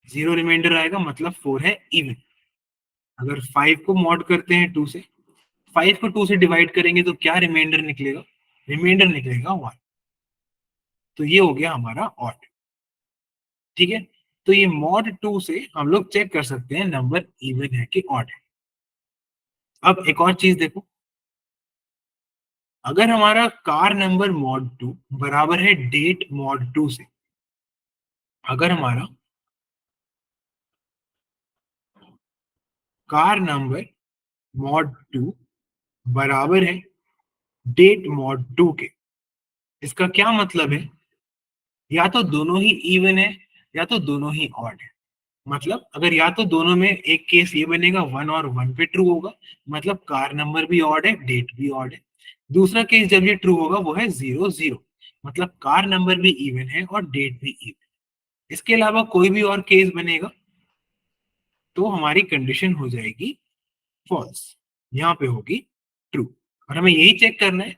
0 रिमाइंडर आएगा, मतलब 4 है इवन। अगर 5 को मॉड करते हैं 2 से, 5 को 2 से डिवाइड करेंगे तो क्या रिमाइंडर निकलेगा? रिमाइंडर निकलेगा 1। तो ये हो गया हमारा ऑड। ठीक है, तो ये मॉड 2 से हम लोग चेक कर सकते हैं नंबर इवन है कि ऑड है। अब एक और चीज देखो, अगर हमारा कार नंबर मॉड 2 बराबर है डेट मॉड 2 से, अगर हमारा कार नंबर मॉड 2 बराबर है डेट मॉड 2 के, इसका क्या मतलब है? या तो दोनों ही इवन है या तो दोनों ही ऑड है। मतलब अगर या तो दोनों में एक केस ये बनेगा 1 और 1 पे ट्रू होगा, मतलब कार नंबर भी ऑड है, डेट भी ऑड है। दूसरा केस जब ये ट्रू होगा वो है 0 0, मतलब कार नंबर भी इवन है और डेट भी इवन। इसके अलावा कोई भी और केस बनेगा तो हमारी कंडीशन हो जाएगी फॉल्स, यहाँ पे होगी ट्रू। और हमें यही चेक करना है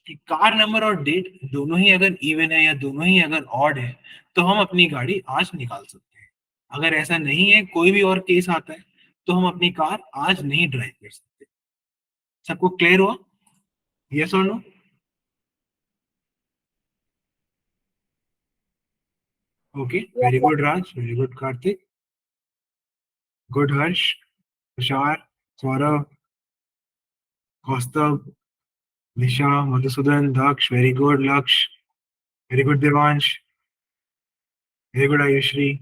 कि कार नंबर और डेट दोनों ही अगर इवन है या दोनों ही अगर ऑड है तो हम अपनी गाड़ी आज निकाल सकते हैं। अगर ऐसा नहीं है, कोई भी और केस आता है, तो हम अपनी कार आज नहीं ड्राइव कर सकते। सबको क्लियर हुआ? यस और no? Okay, very good Raj, very good Kartik, good हर्ष, तुषार, सौरभ, कौस्तव, निशा, मधुसूदन, दक्ष, वेरी गुड लक्ष्य, very good Devansh, very good Ayushree,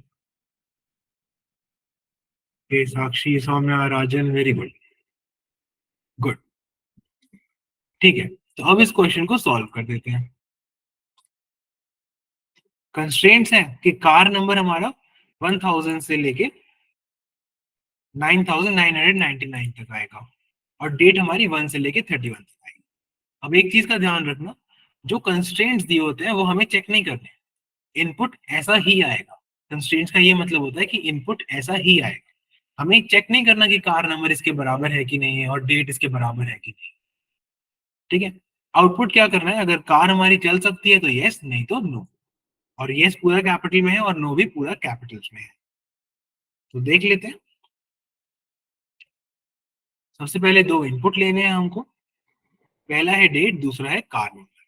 के साक्षी, सौम्या, राजन, वेरी गुड, गुड। ठीक है, तो अब इस क्वेश्चन को सॉल्व कर देते हैं। कंस्ट्रेंट्स है कि कार नंबर हमारा 1000 से लेके 9999 तक आएगा और डेट हमारी 1 से लेके 31 तक आएगी। अब एक चीज का ध्यान रखना, जो कंस्ट्रेंट्स दिए होते हैं वो हमें चेक नहीं करने, इनपुट ऐसा ही आएगा। कंस्ट्रेंट्स का ये मतलब होता है कि इनपुट ऐसा ही आएगा, हमें चेक नहीं करना कि कार नंबर इसके बराबर है कि नहीं है और डेट इसके बराबर है कि नहीं। ठीक है, आउटपुट क्या करना है, अगर कार हमारी चल सकती है तो यस, नहीं तो नो। और यस पूरा कैपिटल में है और नो भी पूरा कैपिटल्स में है। तो देख लेते हैं। सबसे पहले दो इनपुट लेने हैं हमको, पहला है डेट, दूसरा है कार नंबर।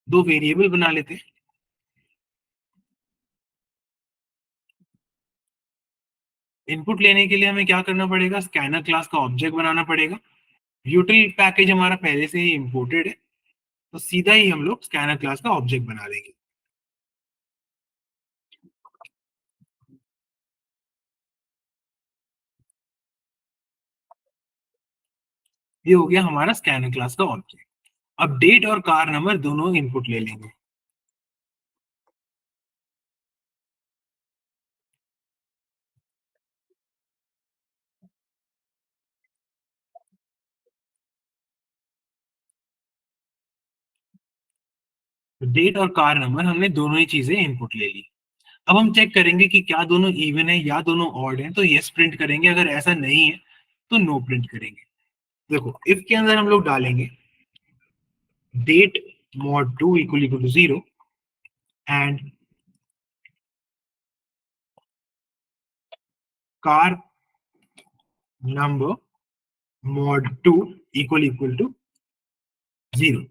दो वेरिएबल बना लेते हैं। इनपुट लेने के लिए हमें क्या करना पड़ेगा, स्कैनर क्लास का ऑब्जेक्ट बनाना पड़ेगा। यूटिल पैकेज हमारा पहले से ही इंपोर्टेड है, तो सीधा ही हम लोग स्कैनर क्लास का ऑब्जेक्ट बना देंगे। ये हो गया हमारा स्कैनर क्लास का ऑब्जेक्ट। अब डेट और कार नंबर दोनों इनपुट ले लेंगे। डेट और कार नंबर हमने दोनों ही चीजें इनपुट ले ली। अब हम चेक करेंगे कि क्या दोनों इवन है या दोनों ऑड है, तो यस प्रिंट करेंगे, अगर ऐसा नहीं है तो नो प्रिंट करेंगे। देखो, इफ के अंदर हम लोग डालेंगे date mod 2 equal to 0 and car number mod 2 equal to 0।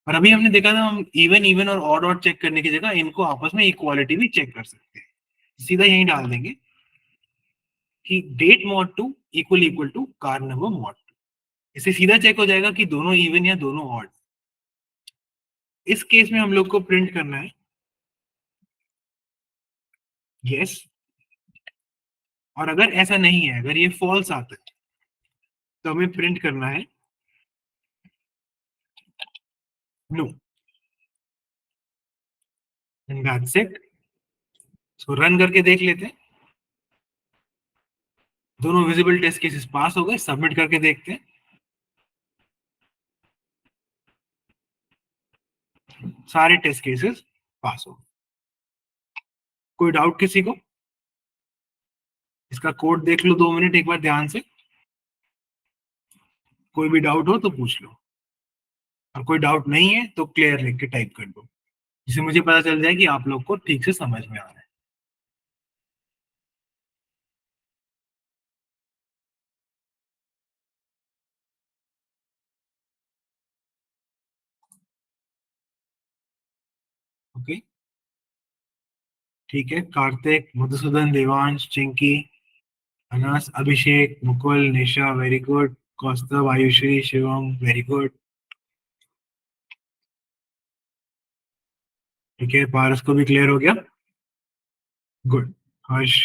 और अभी हमने देखा था हम इवन इवन और ऑड ऑड चेक करने की जगह इनको आपस में इक्वालिटी भी चेक कर सकते हैं। सीधा यही डाल देंगे कि date mod 2 equal to car number mod 2। इससे सीधा चेक हो जाएगा कि दोनों इवन या दोनों ऑड। इस केस में हम लोग को प्रिंट करना है यस, और अगर ऐसा नहीं है, अगर ये फॉल्स आता है तो हमें प्रिंट करना है no. And that's it. So run करके देख लेते हैं। दोनों विजिबल टेस्ट केसेस पास हो गए। सबमिट करके देखते हैं। सारे टेस्ट केसेस पास हो गए। कोई डाउट किसी को? इसका कोड देख लो 2 मिनट एक बार ध्यान से। कोई भी डाउट हो तो पूछ लो, और कोई डाउट नहीं है तो क्लियर लिख के टाइप कर दो, जिससे मुझे पता चल जाए कि आप लोग को ठीक से समझ में आ रहा है। ओके, ठीक है। Kartik, Madhusudan, Devansh, Chinki, Anas, Abhishek, Mukul, Nisha, very good. Kaustav, Ayushree, Shivam, very good. ठीक है, पारस को भी क्लियर हो गया। गुड। हर्ष,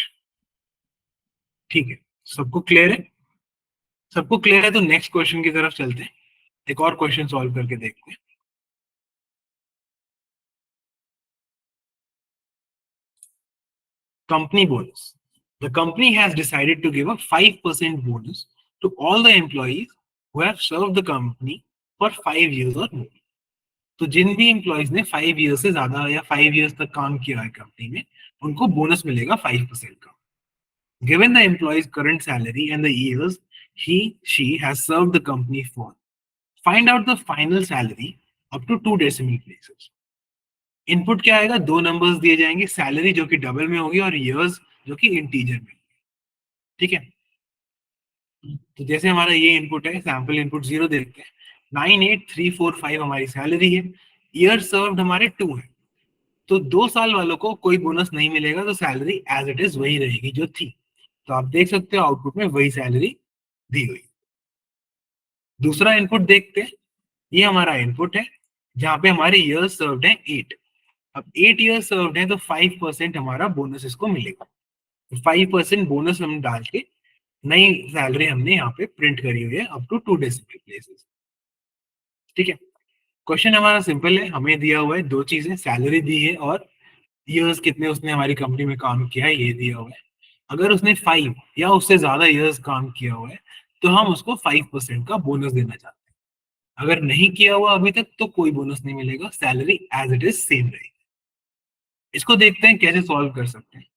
ठीक है, सबको क्लियर है? सबको क्लियर है तो नेक्स्ट क्वेश्चन की तरफ चलते हैं। एक और क्वेश्चन सॉल्व करके देखते हैं। Company bonus. The company has decided to give a 5% bonus to all the employees who have served the company for 5 years or more. तो जिन भी एम्प्लॉइज ने 5 years से ज्यादा या 5 years तक काम किया है कंपनी में, उनको बोनस मिलेगा 5% का। Given the employee's current salary and the years he she has served the company for, find out the final salary up to 2 decimal places. Input क्या आएगा, 2 नंबर्स दिए जाएंगे, सैलरी जो कि डबल में होगी और ईयर्स जो कि इंटीजर में। ठीक है, तो जैसे हमारा ये इनपुट है, सैंपल इनपुट 0 देखते हैं, 98345 हमारी सैलरी है, ईयर सर्व्ड हमारे 2 है, तो 2 साल वालों को कोई बोनस नहीं मिलेगा, तो सैलरी एज इट इज वही रहेगी जो थी। तो आप देख सकते हो आउटपुट में वही सैलरी दी हुई। दूसरा इनपुट देखते हैं, ये हमारा इनपुट है जहां पे हमारे ईयर्स सर्व्ड है 8। अब 8 ईयर्स सर्व्ड है तो 5% हमारा बोनस इसको मिलेगा। 5% बोनस हम डाल के नई सैलरी हमने यहाँ पे प्रिंट करी हुई है अप टू 2 डेसिमल प्लेसेस। ठीक है, क्वेश्चन हमारा सिंपल है, हमें दिया हुआ है 2 चीजें, सैलरी दी है और ईयर्स कितने उसने हमारी कंपनी में काम किया है ये दिया हुआ है। अगर उसने 5 या उससे ज्यादा ईयर्स काम किया हुआ है तो हम उसको 5% का बोनस देना चाहते हैं। अगर नहीं किया हुआ अभी तक तो कोई बोनस नहीं मिलेगा, salary as it is same रहेगी। इसको देखते हैं कैसे सॉल्व कर सकते हैं।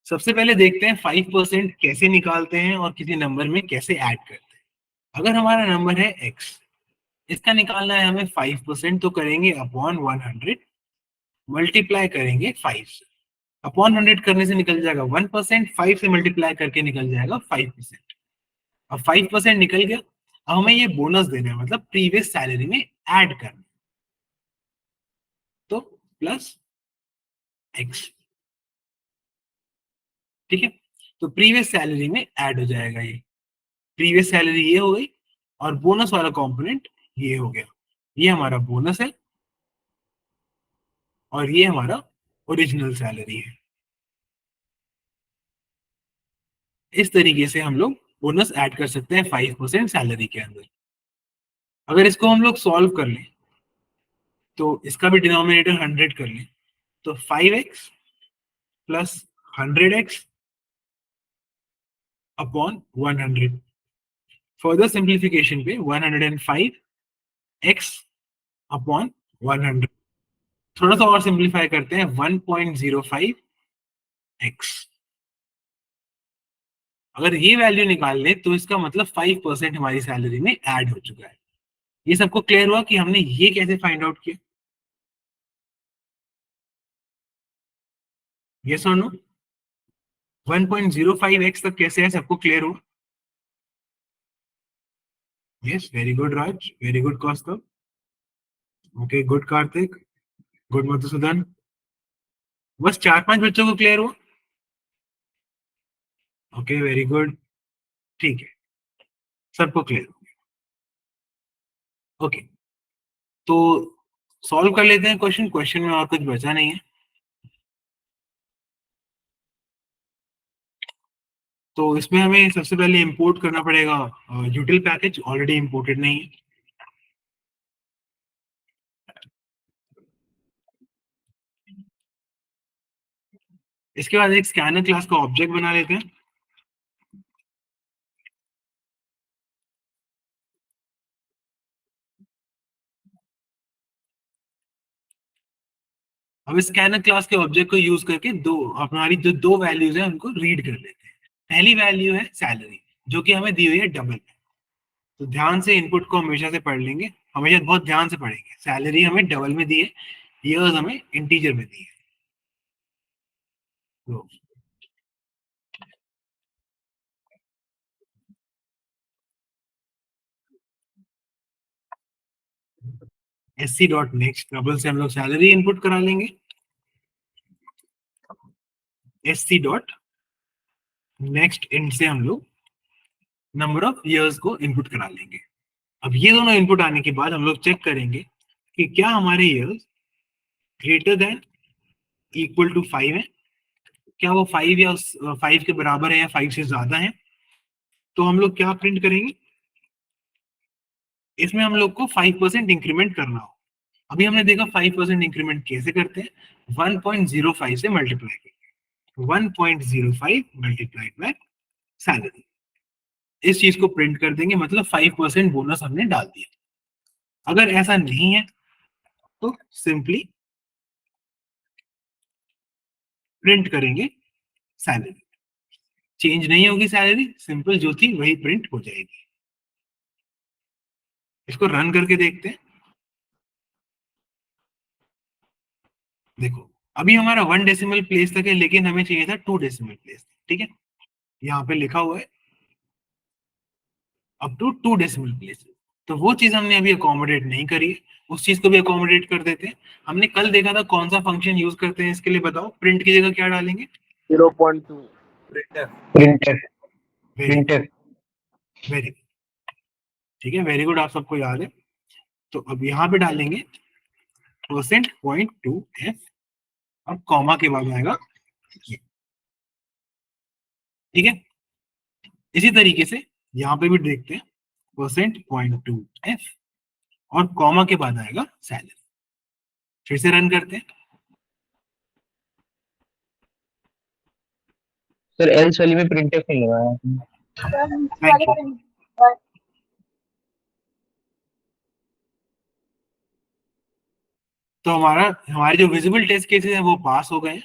सबसे पहले देखते हैं 5% कैसे निकालते हैं और किसी नंबर में कैसे ऐड करते हैं। अगर हमारा नंबर है x, इसका निकालना है हमें 5%, तो करेंगे अपॉन 100, मल्टीप्लाई करेंगे 5 से। अपॉन 100 करने से निकल जाएगा 1%, 5 से मल्टीप्लाई करके निकल जाएगा 5%। अब 5% निकल गया, अब हमें ये बोनस देना है, मतलब प्रीवियस सैलरी में ऐड करना, तो प्लस x। ठीक है, तो प्रीवियस सैलरी में ऐड हो जाएगा, ये प्रीवियस सैलरी ये हो गई और बोनस वाला कंपोनेंट ये हो गया। ये हमारा बोनस है और ये हमारा ओरिजिनल सैलरी है। इस तरीके से हम लोग बोनस ऐड कर सकते हैं 5% सैलरी के अंदर। अगर इसको हम लोग सॉल्व कर लें तो इसका भी डिनोमिनेटर 100 कर लें, तो 5x plus 100x upon 100। Further simplification पे 105x अपॉन 100। थोड़ा सा और सिंप्लीफाई करते हैं, 1.05x। अगर ये वैल्यू निकाल ले तो इसका मतलब 5% हमारी सैलरी में ऐड हो चुका है। ये सबको क्लियर हुआ कि हमने ये कैसे फाइंड आउट किया? यस और नो? 1.05x तक कैसे है, सबको क्लियर हुआ? Yes, very good Raj, very good Kaustav, okay good Kartik, good Madhusudan. बस 4-5 बच्चों को क्लियर हुआ? ओके वेरी गुड, ठीक है, सबको क्लियर हो गया। ओके, तो सॉल्व कर लेते हैं क्वेश्चन। क्वेश्चन में और कुछ बचा नहीं है, तो इसमें हमें सबसे पहले इंपोर्ट करना पड़ेगा यूटिल पैकेज, ऑलरेडी इंपोर्टेड नहीं है। इसके बाद एक स्कैनर क्लास का ऑब्जेक्ट बना लेते हैं। अब इस स्कैनर क्लास के ऑब्जेक्ट को यूज करके हमारी जो 2 वैल्यूज है उनको रीड कर लेते हैं। पहली वैल्यू है सैलरी, जो कि हमें दी हुई है डबल। तो ध्यान से इनपुट को हमेशा से पढ़ लेंगे, हमेशा बहुत ध्यान से पढ़ेंगे। सैलरी हमें डबल में दी है, ईयर्स हमें इंटीजर में दी है। तो SC डॉट नेक्स्ट डबल से हम लोग सैलरी इनपुट करा लेंगे। SC डॉट नेक्स्ट इंड से हम लोग नंबर ऑफ ईयर्स को इनपुट करा लेंगे। अब ये दोनों इनपुट आने के बाद हम लोग चेक करेंगे कि क्या हमारे years greater than equal to 5 है, क्या वो 5 या 5 के बराबर है या 5 से ज्यादा है। तो हम लोग क्या प्रिंट करेंगे, इसमें हम लोग को 5% इंक्रीमेंट करना हो। अभी हमने देखा 5% इंक्रीमेंट कैसे करते हैं, 1.05 से मल्टीप्लाई करके, 1.05 मल्टीप्लाइड बाय सैलरी। इस चीज को प्रिंट कर देंगे, मतलब 5% बोनस हमने डाल दिया। अगर ऐसा नहीं है तो सिंपली प्रिंट करेंगे सैलरी। चेंज नहीं होगी सैलरी, सिंपल जो थी वही प्रिंट हो जाएगी। इसको रन करके देखते हैं। देखो अभी हमारा 1 डेसिमल प्लेस तक है, लेकिन हमें चाहिए था 2 डेसिमल प्लेस, ठीक है। यहाँ पे लिखा हुआ है अप टू 2 डेसिमल प्लेस, तो वो चीज हमने अभी अकोमोडेट नहीं करी है, उस चीज को भी अकोमोडेट कर देते हैं। हमने कल देखा था कौन सा फंक्शन यूज करते हैं इसके लिए, बताओ। प्रिंट की जगह क्या डालेंगे? 0.2 printf Printf. Very Printf. Very ठीक है, वेरी गुड, आप सबको याद है। तो अब यहाँ पे डालेंगे %.2f और कॉमा के बाद आएगा ये, ठीक है। इसी तरीके से यहाँ पे भी देखते हैं %.2f और कॉमा के बाद आएगा सैलरी। फिर से रन करते हैं। सर एल्स वाली में प्रिंटफ नहीं लगाया आपने। Thank you. तो हमारे जो विजिबल टेस्ट केसेस हैं वो पास हो गए हैं,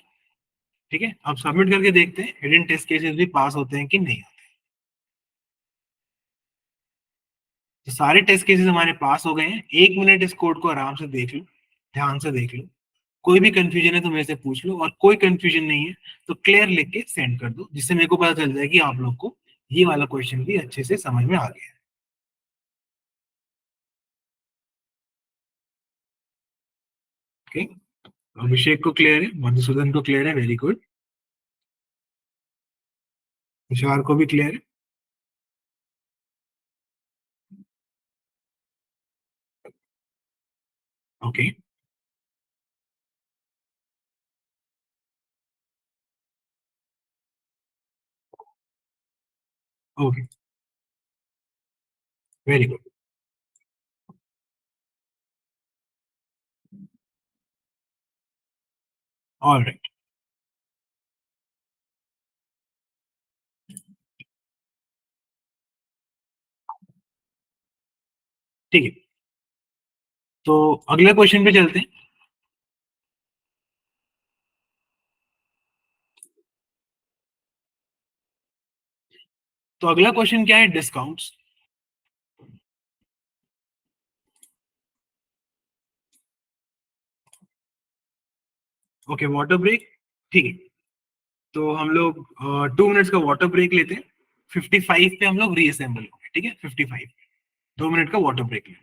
ठीक है। अब सबमिट करके देखते हैं हिडन टेस्ट केसेस भी पास होते हैं कि नहीं होते। तो सारे टेस्ट केसेस हमारे पास हो गए हैं। 1 मिनट इस कोड को आराम से देख लो, ध्यान से देख लो। कोई भी कंफ्यूजन है तो मेरे से पूछ लो, और कोई कंफ्यूजन नहीं है तो क्लियर लिख के सेंड कर दो, जिससे मेरे को पता चल जाए कि आप लोग को ये वाला क्वेश्चन भी अच्छे से समझ में आ गया है। ओके, अभिषेक को क्लियर है, मधुसूदन को क्लियर है, वेरी गुड। तुषार को भी क्लियर है। Okay, okay, very good, all right, ठीक है। तो अगले क्वेश्चन पे चलते हैं। तो अगला क्वेश्चन क्या है? डिस्काउंट्स। ओके, वाटर ब्रेक, ठीक है। तो हम लोग 2 मिनट्स का वाटर ब्रेक लेते हैं। 55 पे हम लोग रीअसेंबल होंगे, ठीक है। 55, 2 मिनट का वाटर ब्रेक लें।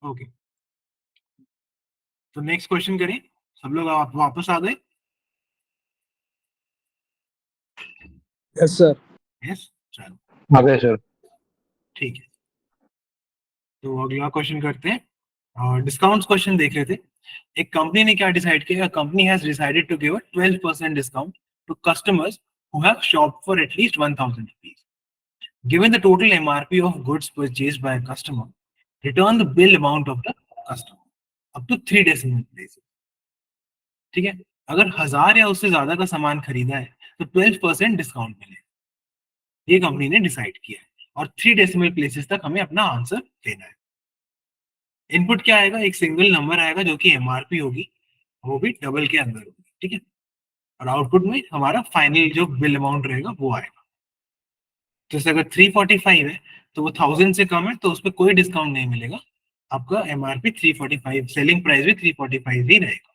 ओके, तो नेक्स्ट क्वेश्चन करें, सब लोग आप वापस आ गए? Yes sir. यस, चलो ओके सर। ठीक है, तो अगला क्वेश्चन करते हैं। डिस्काउंट क्वेश्चन देख रहे थे। एक कंपनी ने क्या डिसाइड किया? Company has decided to give a 12% discount to customers who have shopped for at least 1000 rupees. Given the total MRP of goods purchased by a customer, return the bill amount of the customer up to 3 decimal places. ठीक है, अगर 1000 या उससे ज्यादा का सामान खरीदा है तो 12% डिस्काउंट मिलेगा, ये कंपनी ने डिसाइड किया है, और 3 डेसिमल प्लेसेस तक हमें अपना आंसर देना है। इनपुट क्या आएगा? एक सिंगल नंबर आएगा जो कि एमआरपी होगी, वो भी डबल के अंदर होगी, ठीक है, और आउटपुट में हमारा फाइनल जो बिल अमाउंट रहेगा वो आएगा। जैसे अगर 345 है तो वो 1000 से कम है तो उस पर कोई डिस्काउंट नहीं मिलेगा, आपका एमआरपी 345, सेलिंग प्राइस भी 345 ही रहेगा।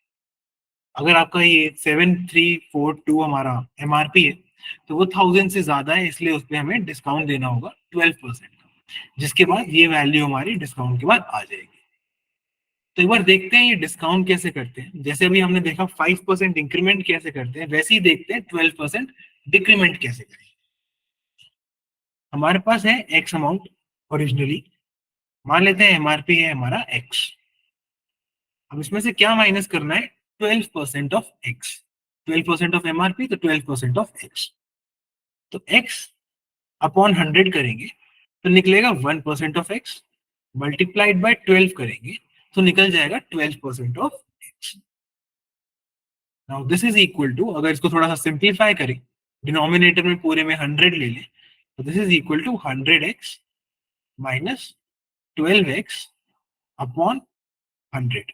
अगर आपका ये 7342 हमारा एमआरपी है तो वो 1000 से ज्यादा है, इसलिए उस पर हमें डिस्काउंट देना होगा 12% का, जिसके बाद ये वैल्यू हमारी डिस्काउंट के बाद आ जाएगी। तो एक बार देखते हैं ये डिस्काउंट कैसे करते हैं। जैसे अभी हमने देखा 5% इंक्रीमेंट कैसे करते हैं, वैसे ही देखते हैं 12% डिक्रीमेंट कैसे करें। हमारे पास है एक्स अमाउंट ओरिजिनली, मान लेते हैं एमआरपी है हमारा एक्स। अब इसमें से क्या माइनस करना है? 12% ऑफ एक्स। 12% ऑफ एमआरपी तो 12% ऑफ एक्स, तो एक्स अपॉन 100 करेंगे तो निकलेगा 1% ऑफ एक्स, मल्टीप्लाइड बाय 12 करेंगे तो निकल जाएगा 12% off X. Now this is equal to, अगर इसको थोड़ा सा सिंप्लीफाई करें, डिनोमिनेटर में पूरे में 100 ले लें, तो this is equal to 100x minus 12x upon 100।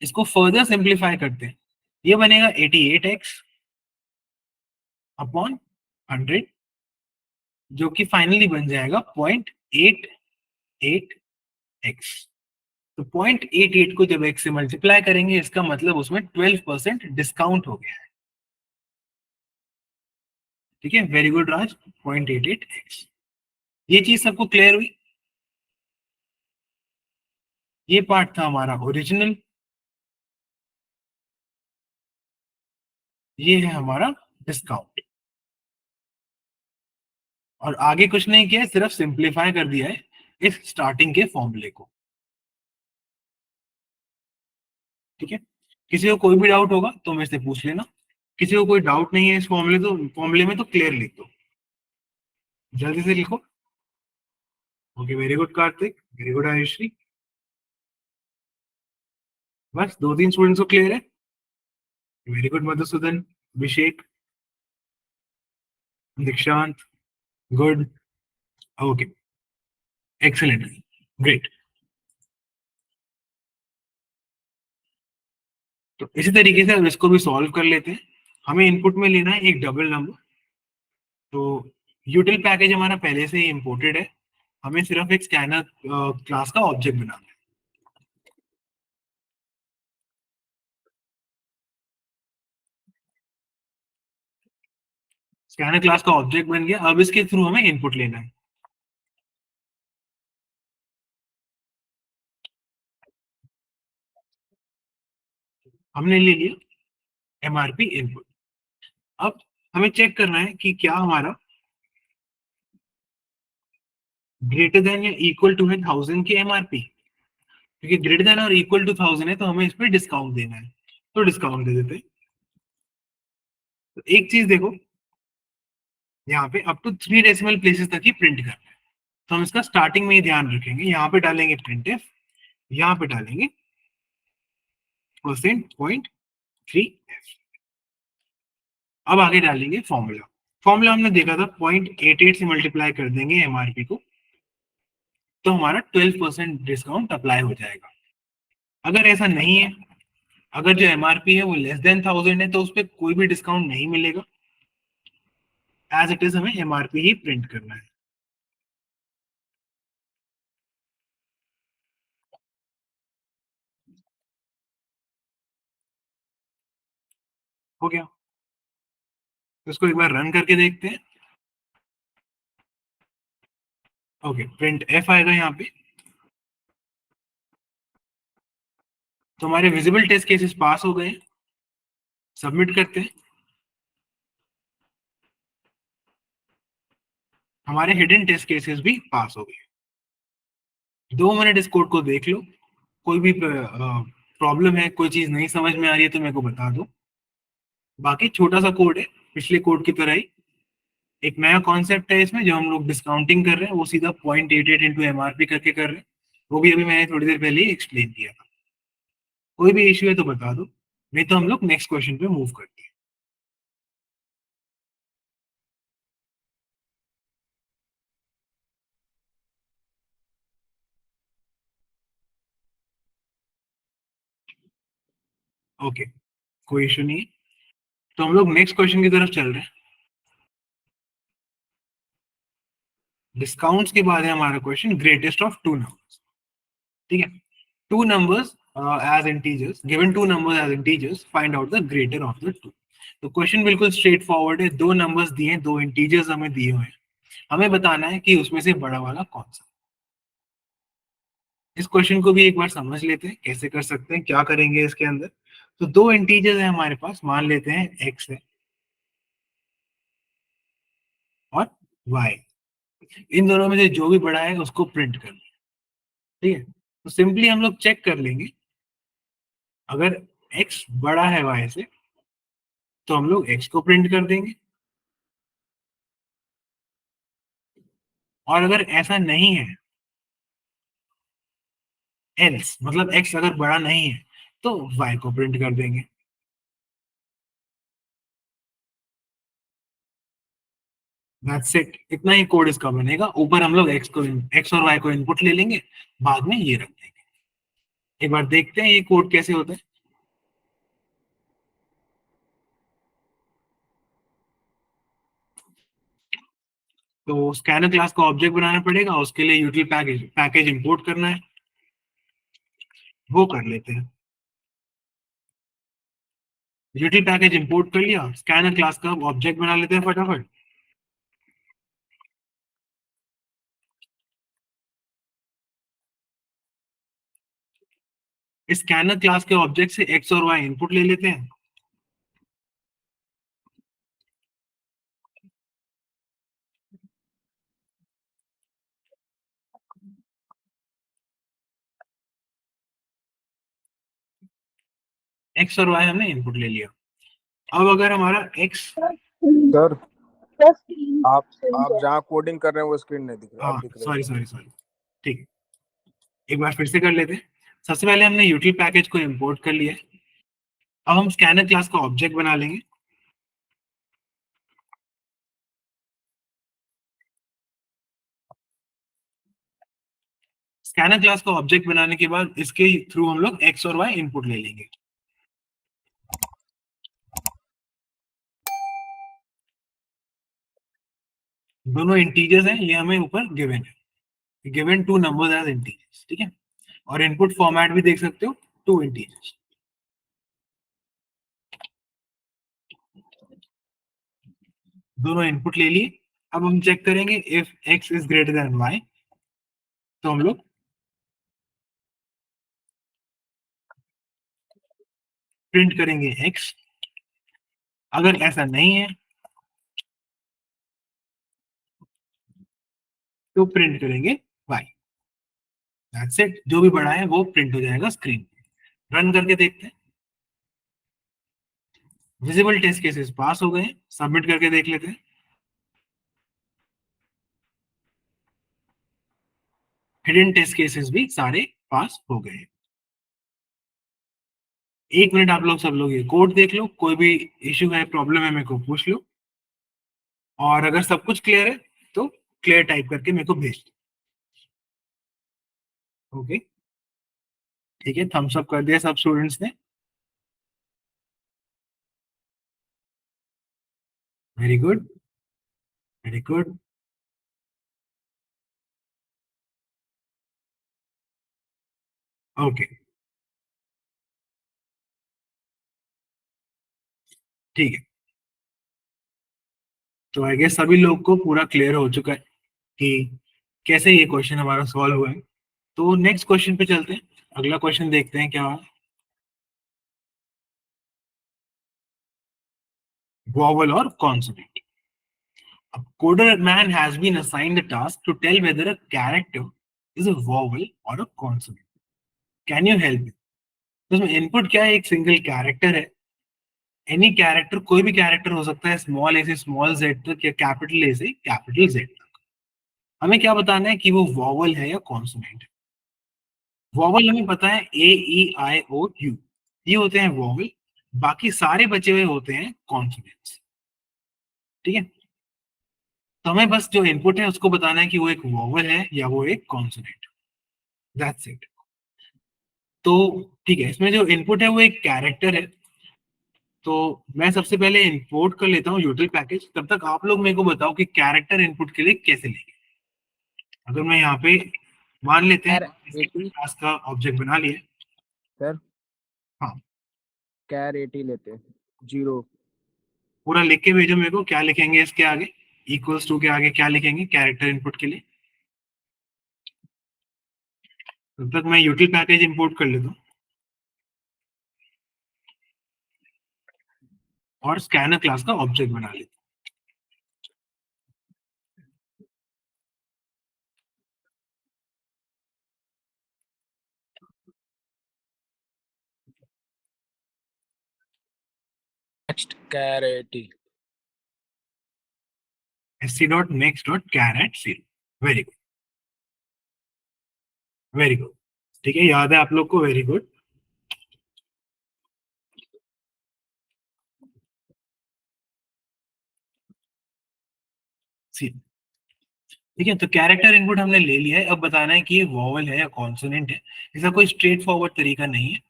इसको फर्दर सिंप्लीफाई करते हैं, ये बनेगा 88x अपॉन 100, जो कि फाइनली बन जाएगा 0.88x। तो 0.88 को जब x से मल्टीप्लाई करेंगे, इसका मतलब उसमें 12% डिस्काउंट हो गया है, ठीक है, वेरी गुड राज, 0.88x। ये चीज सबको क्लियर हुई? ये पार्ट था हमारा ओरिजिनल, ये है हमारा डिस्काउंट, और आगे कुछ नहीं किया है, सिर्फ सिंप्लीफाई कर दिया है इस स्टार्टिंग के फॉर्मूले को, ठीक है। किसी को कोई भी डाउट होगा तो मेरे से पूछ लेना, किसी को कोई डाउट नहीं है इस फॉर्मूले में तो क्लियर लिख दो, जल्दी से लिखो। Okay, very good Kartik, very good Ayushree, बस 2-3 स्टूडेंट्स को क्लियर है। वेरी गुड मधुसूदन, अभिषेक, दीक्षांत, गुड, ओके, एक्सेलेंट, ग्रेट। तो इसी तरीके से हम इसको भी सॉल्व कर लेते हैं। हमें इनपुट में लेना है एक डबल नंबर, तो यूटिल पैकेज हमारा पहले से ही इंपोर्टेड है, हमें सिर्फ एक स्कैनर क्लास का ऑब्जेक्ट बनाना है। स्कैनर क्लास का ऑब्जेक्ट बन गया, अब इसके थ्रू हमें इनपुट लेना है। हमने ले लिया एमआरपी इनपुट। अब हमें चेक करना है कि क्या हमारा ग्रेटर देन या इक्वल टू है 1000 के एमआरपी, क्योंकि ग्रेटर देन और इक्वल टू 1000 है तो हमें इस पर डिस्काउंट देना है, तो डिस्काउंट दे देते हैं। तो एक चीज देखो, यहाँ पे अप टू 3 डेसिमल प्लेसेस तक ही प्रिंट करना है, तो हम इसका स्टार्टिंग में ही ध्यान रखेंगे। यहाँ पे डालेंगे प्रिंटफ, यहाँ पे डालेंगे %.3f। अब आगे डालेंगे फॉर्मूला। फॉर्मूला हमने देखा था 0.88 से मल्टीप्लाई कर देंगे एमआरपी को, तो हमारा 12% डिस्काउंट अप्लाई हो जाएगा। अगर ऐसा नहीं है, अगर जो एमआरपी है वो लेस देन 1000 है, तो उस पर कोई भी डिस्काउंट नहीं मिलेगा, एज इट इज हमें एमआरपी ही प्रिंट करना है। हो गया, तो इसको एक बार रन करके देखते हैं। ओके, प्रिंट एफ आएगा यहाँ पे, तो हमारे विजिबल टेस्ट केसेस पास हो गए, सबमिट करते हैं। हमारे हिडन टेस्ट केसेस भी पास हो गए। 2 मिनट इस कोड को देख लो, कोई भी प्रॉब्लम है, कोई चीज नहीं समझ में आ रही है तो मेरे को बता दो। बाकी छोटा सा कोड है, पिछले कोड की तरह ही। एक नया कॉन्सेप्ट है इसमें, जो हम लोग डिस्काउंटिंग कर रहे हैं वो सीधा 0.88 इंटू एमआरपी करके कर रहे हैं। वो भी अभी मैंने थोड़ी देर पहले ही एक्सप्लेन किया था। कोई भी इश्यू है तो बता दो, नहीं तो हम लोग नेक्स्ट क्वेश्चन पे मूव करते हैं। ओके, कोई इश्यू नहीं है, तो हम लोग नेक्स्ट क्वेश्चन की तरफ चल रहे हैं। डिस्काउंट्स के बाद है हमारा question greatest of two numbers. ठीक है, two numbers as integers, given two numbers as integers, find out the greater of the two। तो क्वेश्चन बिल्कुल स्ट्रेट फॉरवर्ड है, दो नंबर्स दिए हैं, दो इंटीजर्स हमें दिए हुए हैं, हमें बताना है कि उसमें से बड़ा वाला कौन सा। इस क्वेश्चन को भी एक बार समझ लेते हैं, कैसे कर सकते हैं, क्या करेंगे इसके अंदर। तो दो इंटीजर्स है हमारे पास, मान लेते हैं x है और y। इन दोनों में से जो भी बड़ा है उसको प्रिंट करना है। ठीक है, तो सिंपली हम लोग चेक कर लेंगे, अगर x बड़ा है y से तो हम लोग x को प्रिंट कर देंगे, और अगर ऐसा नहीं है, एल्स मतलब x अगर बड़ा नहीं है तो y को प्रिंट कर देंगे। दैट्स इट, इतना ही कोड इसका बनेगा। ऊपर हम लोग x और y को इनपुट ले लेंगे, बाद में ये रख देंगे। एक बार देखते हैं ये कोड कैसे होता है। तो स्कैनर क्लास का ऑब्जेक्ट बनाना पड़ेगा, उसके लिए यूटिल पैकेज इंपोर्ट करना है, वो कर लेते हैं। यूटिल पैकेज इंपोर्ट कर लिया, स्कैनर क्लास का ऑब्जेक्ट बना लेते हैं फटाफट। इस स्कैनर क्लास के ऑब्जेक्ट से x और y इनपुट ले लेते हैं। x और y हमने इनपुट ले लिया। अब अगर हमारा x, सर आप जहाँ कोडिंग कर रहे हैं वो स्क्रीन नहीं दिख रहा, हाँ अब दिख रहा सॉरी है। सॉरी, ठीक, एक बार फिर से कर लेते हैं। सबसे पहले हमने यूटिल पैकेज को इंपोर्ट कर लिया। अब हम स्कैनर क्लास का ऑब्जेक्ट बना लेंगे। स्कैनर क्लास का ऑब्जेक्ट बनाने के बाद इसके थ्रू हम लोग x और y इनपुट ले लेंगे। दोनों इंटीजर्स हैं, ये हमें ऊपर गिवन है, given two numbers as integers. ठीक है, और इनपुट फॉर्मेट भी देख सकते हो, टू इंटीजर्स। दोनों इनपुट ले लिए। अब हम चेक करेंगे if x is greater then y, तो हम लोग प्रिंट करेंगे x। अगर ऐसा नहीं है तो प्रिंट करेंगे y। दैट्स इट, जो भी बड़ा है वो प्रिंट हो जाएगा स्क्रीन पे। रन करके देखते हैं। विजिबल टेस्ट केसेस पास हो गए, सबमिट करके देख लेते हैं। हिडन टेस्ट केसेस भी सारे पास हो गए। 1 मिनट आप लोग सब लोग ये कोड देख लो, कोई भी इश्यू है, प्रॉब्लम है, मेरे को पूछ लो, और अगर सब कुछ क्लियर है तो क्लियर टाइप करके मेरे को भेज दो। ओके, ठीक है, थम्स अप कर दिया सब स्टूडेंट्स ने। Very good, very good. Okay, ठीक है, तो आई गेस सभी लोग को पूरा क्लियर हो चुका है कि कैसे ये क्वेश्चन हमारा सॉल्व हुआ है। तो नेक्स्ट क्वेश्चन पे चलते हैं, अगला क्वेश्चन देखते हैं क्या है। vowel or consonant. A coder man has been assigned the task to tell whether a character is a vowel or a consonant. Can you help me? तो इसमें इनपुट क्या है? एक सिंगल कैरेक्टर है. एनी कैरेक्टर, कोई भी character हो सकता है, स्मॉल ए से स्मॉल जेड तक या कैपिटल ए से कैपिटल जेड तक. हमें क्या बताना है कि वो वॉवल है या कॉन्सोनेंट है. वॉवल हमें पता है ए ई आई ओ यू, ये होते हैं वॉवल. बाकी सारे बचे हुए होते हैं कॉन्सोनेंट्स. ठीक है, तो हमें बस जो इनपुट है उसको बताना है कि वो एक वॉवल है या वो एक कॉन्सोनेंट. That's it. तो ठीक है, इसमें जो इनपुट है वो एक कैरेक्टर है. तो मैं सबसे पहले इंपोर्ट कर लेता हूँ यूटिल पैकेज. तब तक आप लोग मेरे को बताओ कि कैरेक्टर इनपुट के लिए कैसे लेंगे. अगर मैं यहाँ पे मान लेते हैं क्लास का ऑब्जेक्ट बना लिया. सर हाँ, कैर 80 लेते हैं 0. पूरा लिख के भेजो मेरे को. क्या लिखेंगे इसके आगे? इक्वल्स टू के आगे क्या लिखेंगे कैरेक्टर इनपुट के लिए? तब तक मैं यूटिल पैकेज इंपोर्ट कर लेता हूँ और स्कैनर क्लास का ऑब्जेक्ट बना लेता हूँ. नेक्स्ट कैर 80. sc.next.char@0. Very good, very good. ठीक है, याद है आप लोग को? Very good. ठीक है, तो कैरेक्टर इनपुट हमने ले लिया है. अब बताना है कि ये वॉवल है या कॉन्सोनेंट है. इसका कोई स्ट्रेट फॉरवर्ड तरीका नहीं है.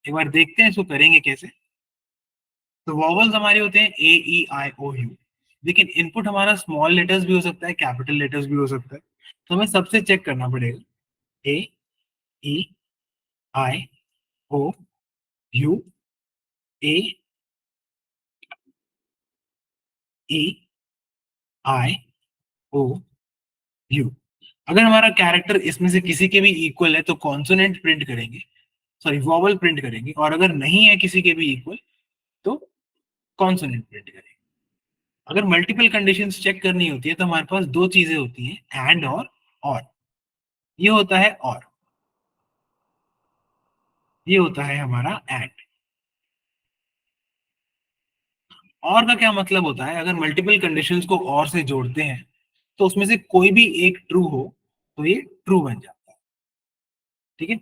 एक बार देखते हैं इसको करेंगे कैसे. तो वॉवल्स हमारे होते हैं ए ई आई ओ यू. लेकिन इनपुट हमारा स्मॉल लेटर्स भी हो सकता है, कैपिटल लेटर्स भी हो सकता है. तो हमें सबसे चेक करना पड़ेगा. A E I O U, A E I O U. अगर हमारा कैरेक्टर इसमें से किसी के भी इक्वल है तो कॉन्सोनेंट प्रिंट करेंगे, सॉरी वॉवल प्रिंट करेंगे. और अगर नहीं है किसी के भी इक्वल तो कॉन्सोनेंट प्रिंट करेंगे. अगर मल्टीपल कंडीशंस चेक करनी होती है तो हमारे पास दो चीजें होती हैं, एंड और. ये होता है और, ये होता है हमारा एंड. और का क्या मतलब होता है? अगर मल्टीपल कंडीशंस को और से जोड़ते हैं तो उसमें से कोई भी एक ट्रू हो तो ये ट्रू बन जाता है. ठीक है,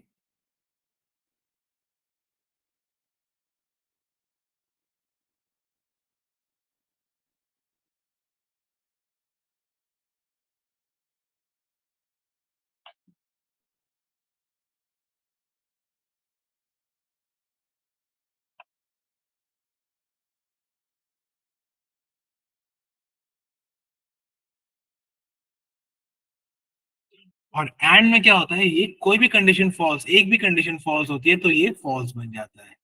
और एंड में क्या होता है? ये कोई भी कंडीशन फॉल्स, एक भी कंडीशन फॉल्स होती है तो ये फॉल्स बन जाता है.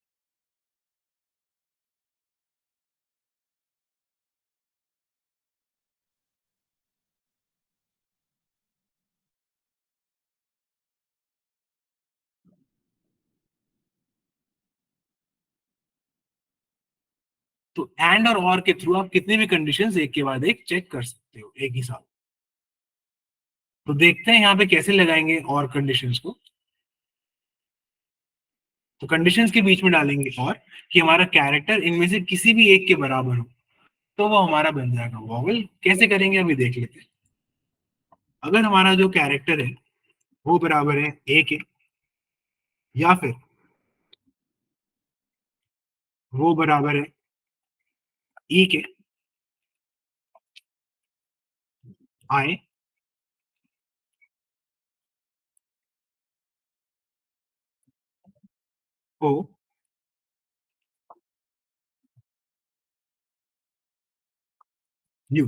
तो एंड और के थ्रू आप कितनी भी कंडीशंस एक के बाद एक चेक कर सकते हो एक ही साथ. तो देखते हैं यहाँ पे कैसे लगाएंगे और कंडीशंस को. तो कंडीशंस के बीच में डालेंगे और कि हमारा कैरेक्टर इनमें से किसी भी एक के बराबर हो तो वो हमारा बन जाएगा वॉवल. कैसे करेंगे अभी देख लेते हैं. अगर हमारा जो कैरेक्टर है वो बराबर है ए के, या फिर वो बराबर है ई के, आई O U.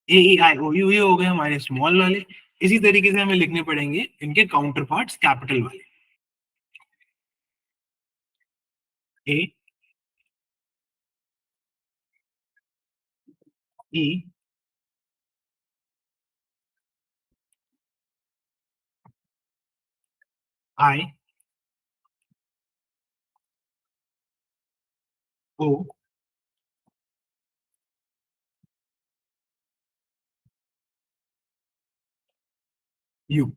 A E I O you ये हो गए हमारे स्मॉल वाले. इसी तरीके से हमें लिखने पड़ेंगे इनके काउंटर पार्ट्स कैपिटल वाले. ए ई आई ओ यू।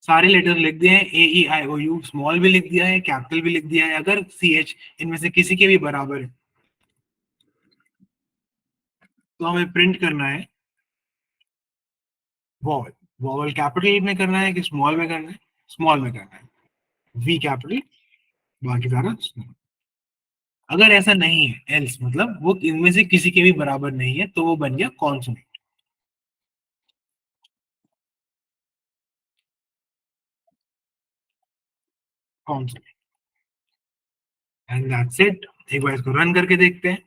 सारे लेटर लिख दिए हैं, ए E I O you, small भी लिख दिया है, कैपिटल भी लिख दिया है। अगर सी एच इनमें से किसी के भी बराबर है तो हमें प्रिंट करना है वॉवल। वॉवल कैपिटल में करना है कि स्मॉल में करना है? स्मॉल में करना है, वी कैपिटल, बाकी सारा स्मॉल। अगर ऐसा नहीं है, एल्स मतलब वो इनमें से किसी के भी बराबर नहीं है, तो वो बन गया consonant. Consonant and that's it. एक बार इसको रन करके देखते हैं।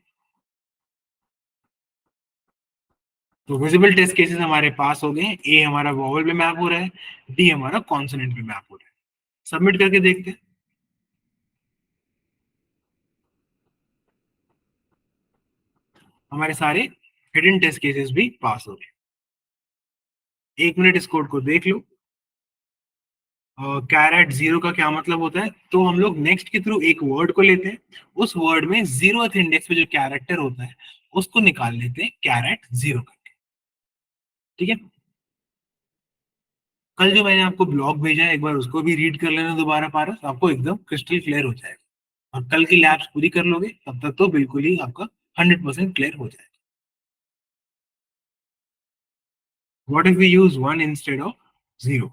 तो विजिबल टेस्ट केसेस हमारे पास हो गए। ए हमारा वॉवल पे मैप हो रहा है, डी हमारा कॉन्सोनेंट पे मैप हो रहा है। सबमिट करके देखते हैं। हमारे सारे हिडन टेस्ट केसेस भी पास हो गए। 1 मिनट इस कोड को देख लो। कैरेट जीरो का क्या मतलब होता है? तो हम लोग नेक्स्ट के थ्रू एक वर्ड को लेते हैं, उस वर्ड में 0th इंडेक्स पे जो कैरेक्टर होता है उसको निकाल लेते हैं कैरेट जीरो करके। ठीक है, कल जो मैंने आपको ब्लॉग भेजा है एक बार उसको भी रीड कर लेना दोबारा पारस, आपको एकदम क्रिस्टल क्लियर हो जाएगा। और कल की लैब्स पूरी कर लोगे तब तक तो बिल्कुल ही आपका 100% क्लियर हो जाएगा। What if we use 1 instead of 0?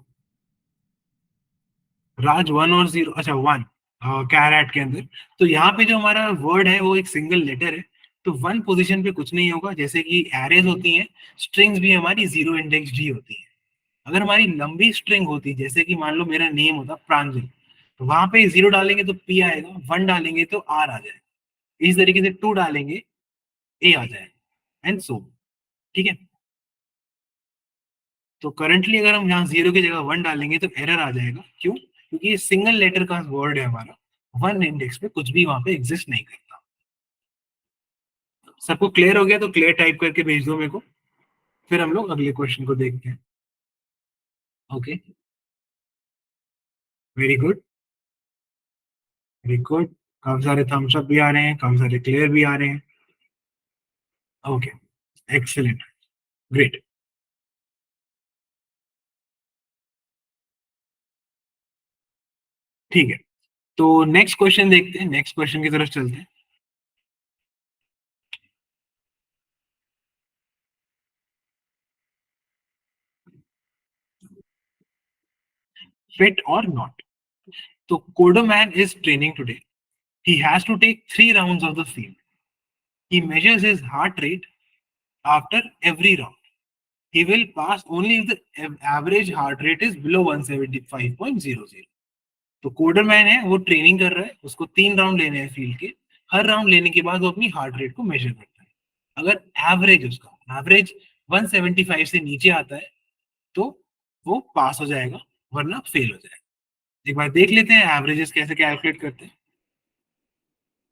राज 1 और 0, अच्छा 1 कैरेट के अंदर। तो यहाँ पे जो हमारा वर्ड है वो एक सिंगल लेटर है, तो 1 पोजीशन पे कुछ नहीं होगा। जैसे कि एरेज होती हैं, स्ट्रिंग्स भी हमारी 0 इंडेक्स डी होती है। अगर हमारी लंबी स्ट्रिंग होती, जैसे कि मान लो मेरा नेम होता प्रांजल, तो वहां पे 0 डालेंगे तो पी आएगा, 1 डालेंगे तो आर आ जाएगा, इस तरीके से 2 डालेंगे ए आ जाएगा एंड सो। ठीक है, तो करंटली अगर हम यहाँ 0 की जगह 1 डालेंगे तो एरर आ जाएगा। क्यों? क्योंकि ये सिंगल लेटर का वर्ड है हमारा, 1 इंडेक्स पे कुछ भी वहां पे एग्जिस्ट नहीं करता। सबको क्लियर हो गया तो क्लियर टाइप करके भेज दो मेरे को, फिर हम लोग अगले क्वेश्चन को देखते हैं। Okay, very good, very good. काफी सारे थम्स अप भी आ रहे हैं, काफी सारे क्लियर भी आ रहे हैं। Okay, excellent, great. ठीक है, तो नेक्स्ट क्वेश्चन देखते हैं, नेक्स्ट क्वेश्चन की तरफ चलते हैं। फिट और नॉट। तो codomain is training today, he has to take 3 rounds of the field. He measures his heart rate after every round. He will pass only if the average heart rate is below 175.00. तो कोडरमैन है, वो training कर रहा है, उसको 3 round लेने हैं field के। हर राउंड लेने के बाद वो अपनी हार्ट रेट को मेजर करता है। अगर एवरेज उसका एवरेज 175 से नीचे आता है तो वो पास हो जाएगा, वरना फेल हो जाएगा। एक बार देख लेते हैं एवरेजेस कैसे कैलकुलेट करते हैं।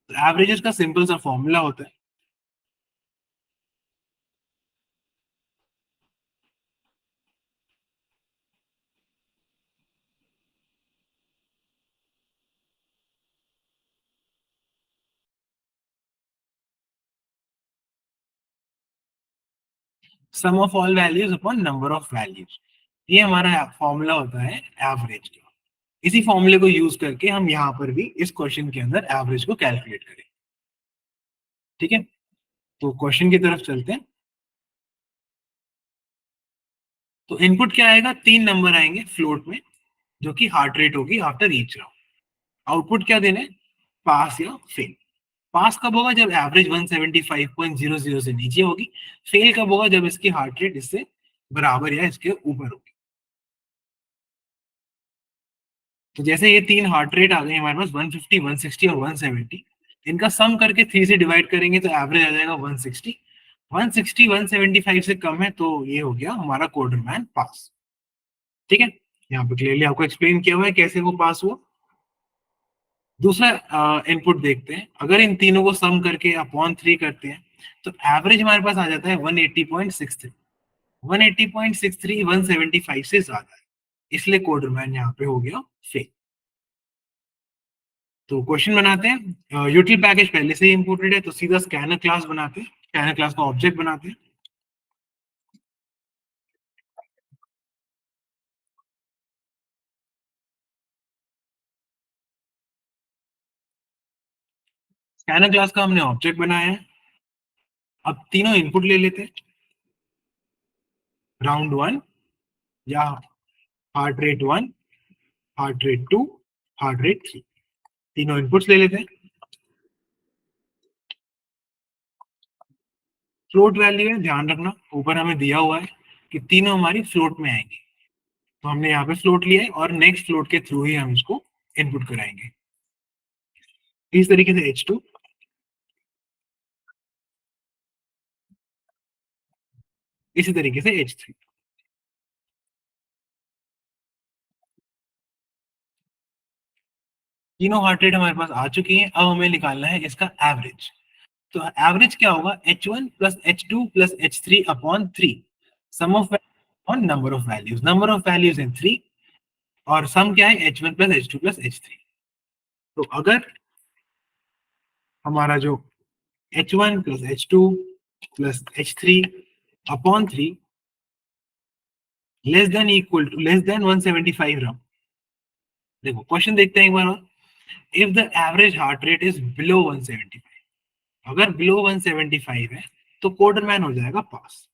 तो एवरेजेस का सिंपल सा फॉर्मूला होता है, sum of all values upon number of values. ये हमारा फॉर्मूला होता है एवरेज का। इसी फॉर्मूले को यूज करके हम यहाँ पर भी इस क्वेश्चन के अंदर एवरेज को कैलकुलेट करें। ठीक है, तो क्वेश्चन की तरफ चलते हैं। तो इनपुट क्या आएगा? 3 नंबर आएंगे फ्लोट में, जो कि हार्ट रेट होगी आफ्टर ईच राउंड। आउटपुट क्या देना है? पास या फेल। पास कब होगा? जब एवरेज 175.00 से नीचे होगी। फेल कब होगा? जब इसकी हार्ट रेट इससे बराबर या इसके ऊपर होगी। तो जैसे ये 3 हार्ट रेट आ गए हमारे पास, 150, 160 और 170, इनका सम करके 3 से डिवाइड करेंगे तो एवरेज आ जाएगा 160। 160 175 से कम है तो ये हो गया हमारा कोडरमैन पास। ठीक है, यहाँ पे क्लियरली आपको एक्सप्लेन किया हुआ है कैसे वो पास हुआ। दूसरा इनपुट देखते हैं। अगर इन तीनों को सम करके अपॉन 3 करते हैं तो एवरेज हमारे पास आ जाता है 180.63। 180.63 175 से ज्यादा है, इसलिए कोडरमैन यहाँ पे हो गया फेल। तो क्वेश्चन बनाते हैं। यूटिल पैकेज पहले से ही इंपोर्टेड है, तो सीधा स्कैनर क्लास बनाते हैं, स्कैनर क्लास का ऑब्जेक्ट बनाते हैं। स्कैनर क्लास का हमने ऑब्जेक्ट बनाया है। अब तीनों इनपुट ले लेते हैं, राउंड 1 या heart rate 1, heart rate 2, heart rate 3, तीनों इनपुट्स ले लेते हैं। फ्लोट वैल्यू है, ध्यान रखना ऊपर हमें दिया हुआ है कि तीनों हमारी फ्लोट में आएंगी, तो हमने यहाँ पे फ्लोट लिया है और नेक्स्ट फ्लोट के थ्रू ही हम इसको इनपुट कराएंगे। इस तरीके से H2, इसी तरीके से H3। तीनों हार्ट रेट हमारे पास आ चुकी हैं। अब हमें निकालना है इसका एवरेज। तो एवरेज क्या होगा, H1 plus H2 plus H3 upon 3, sum of on number of values, number of values in 3 और सम क्या है H1 plus H2 plus H3। तो अगर हमारा जो H1 plus H2 plus H3 upon 3 less than equal to less than 175 रहा, देखो question देखते हैं एक बार और। If the average heart rate is below 175, अगर बिलो 175 है तो कोडरमैन हो जाएगा पास।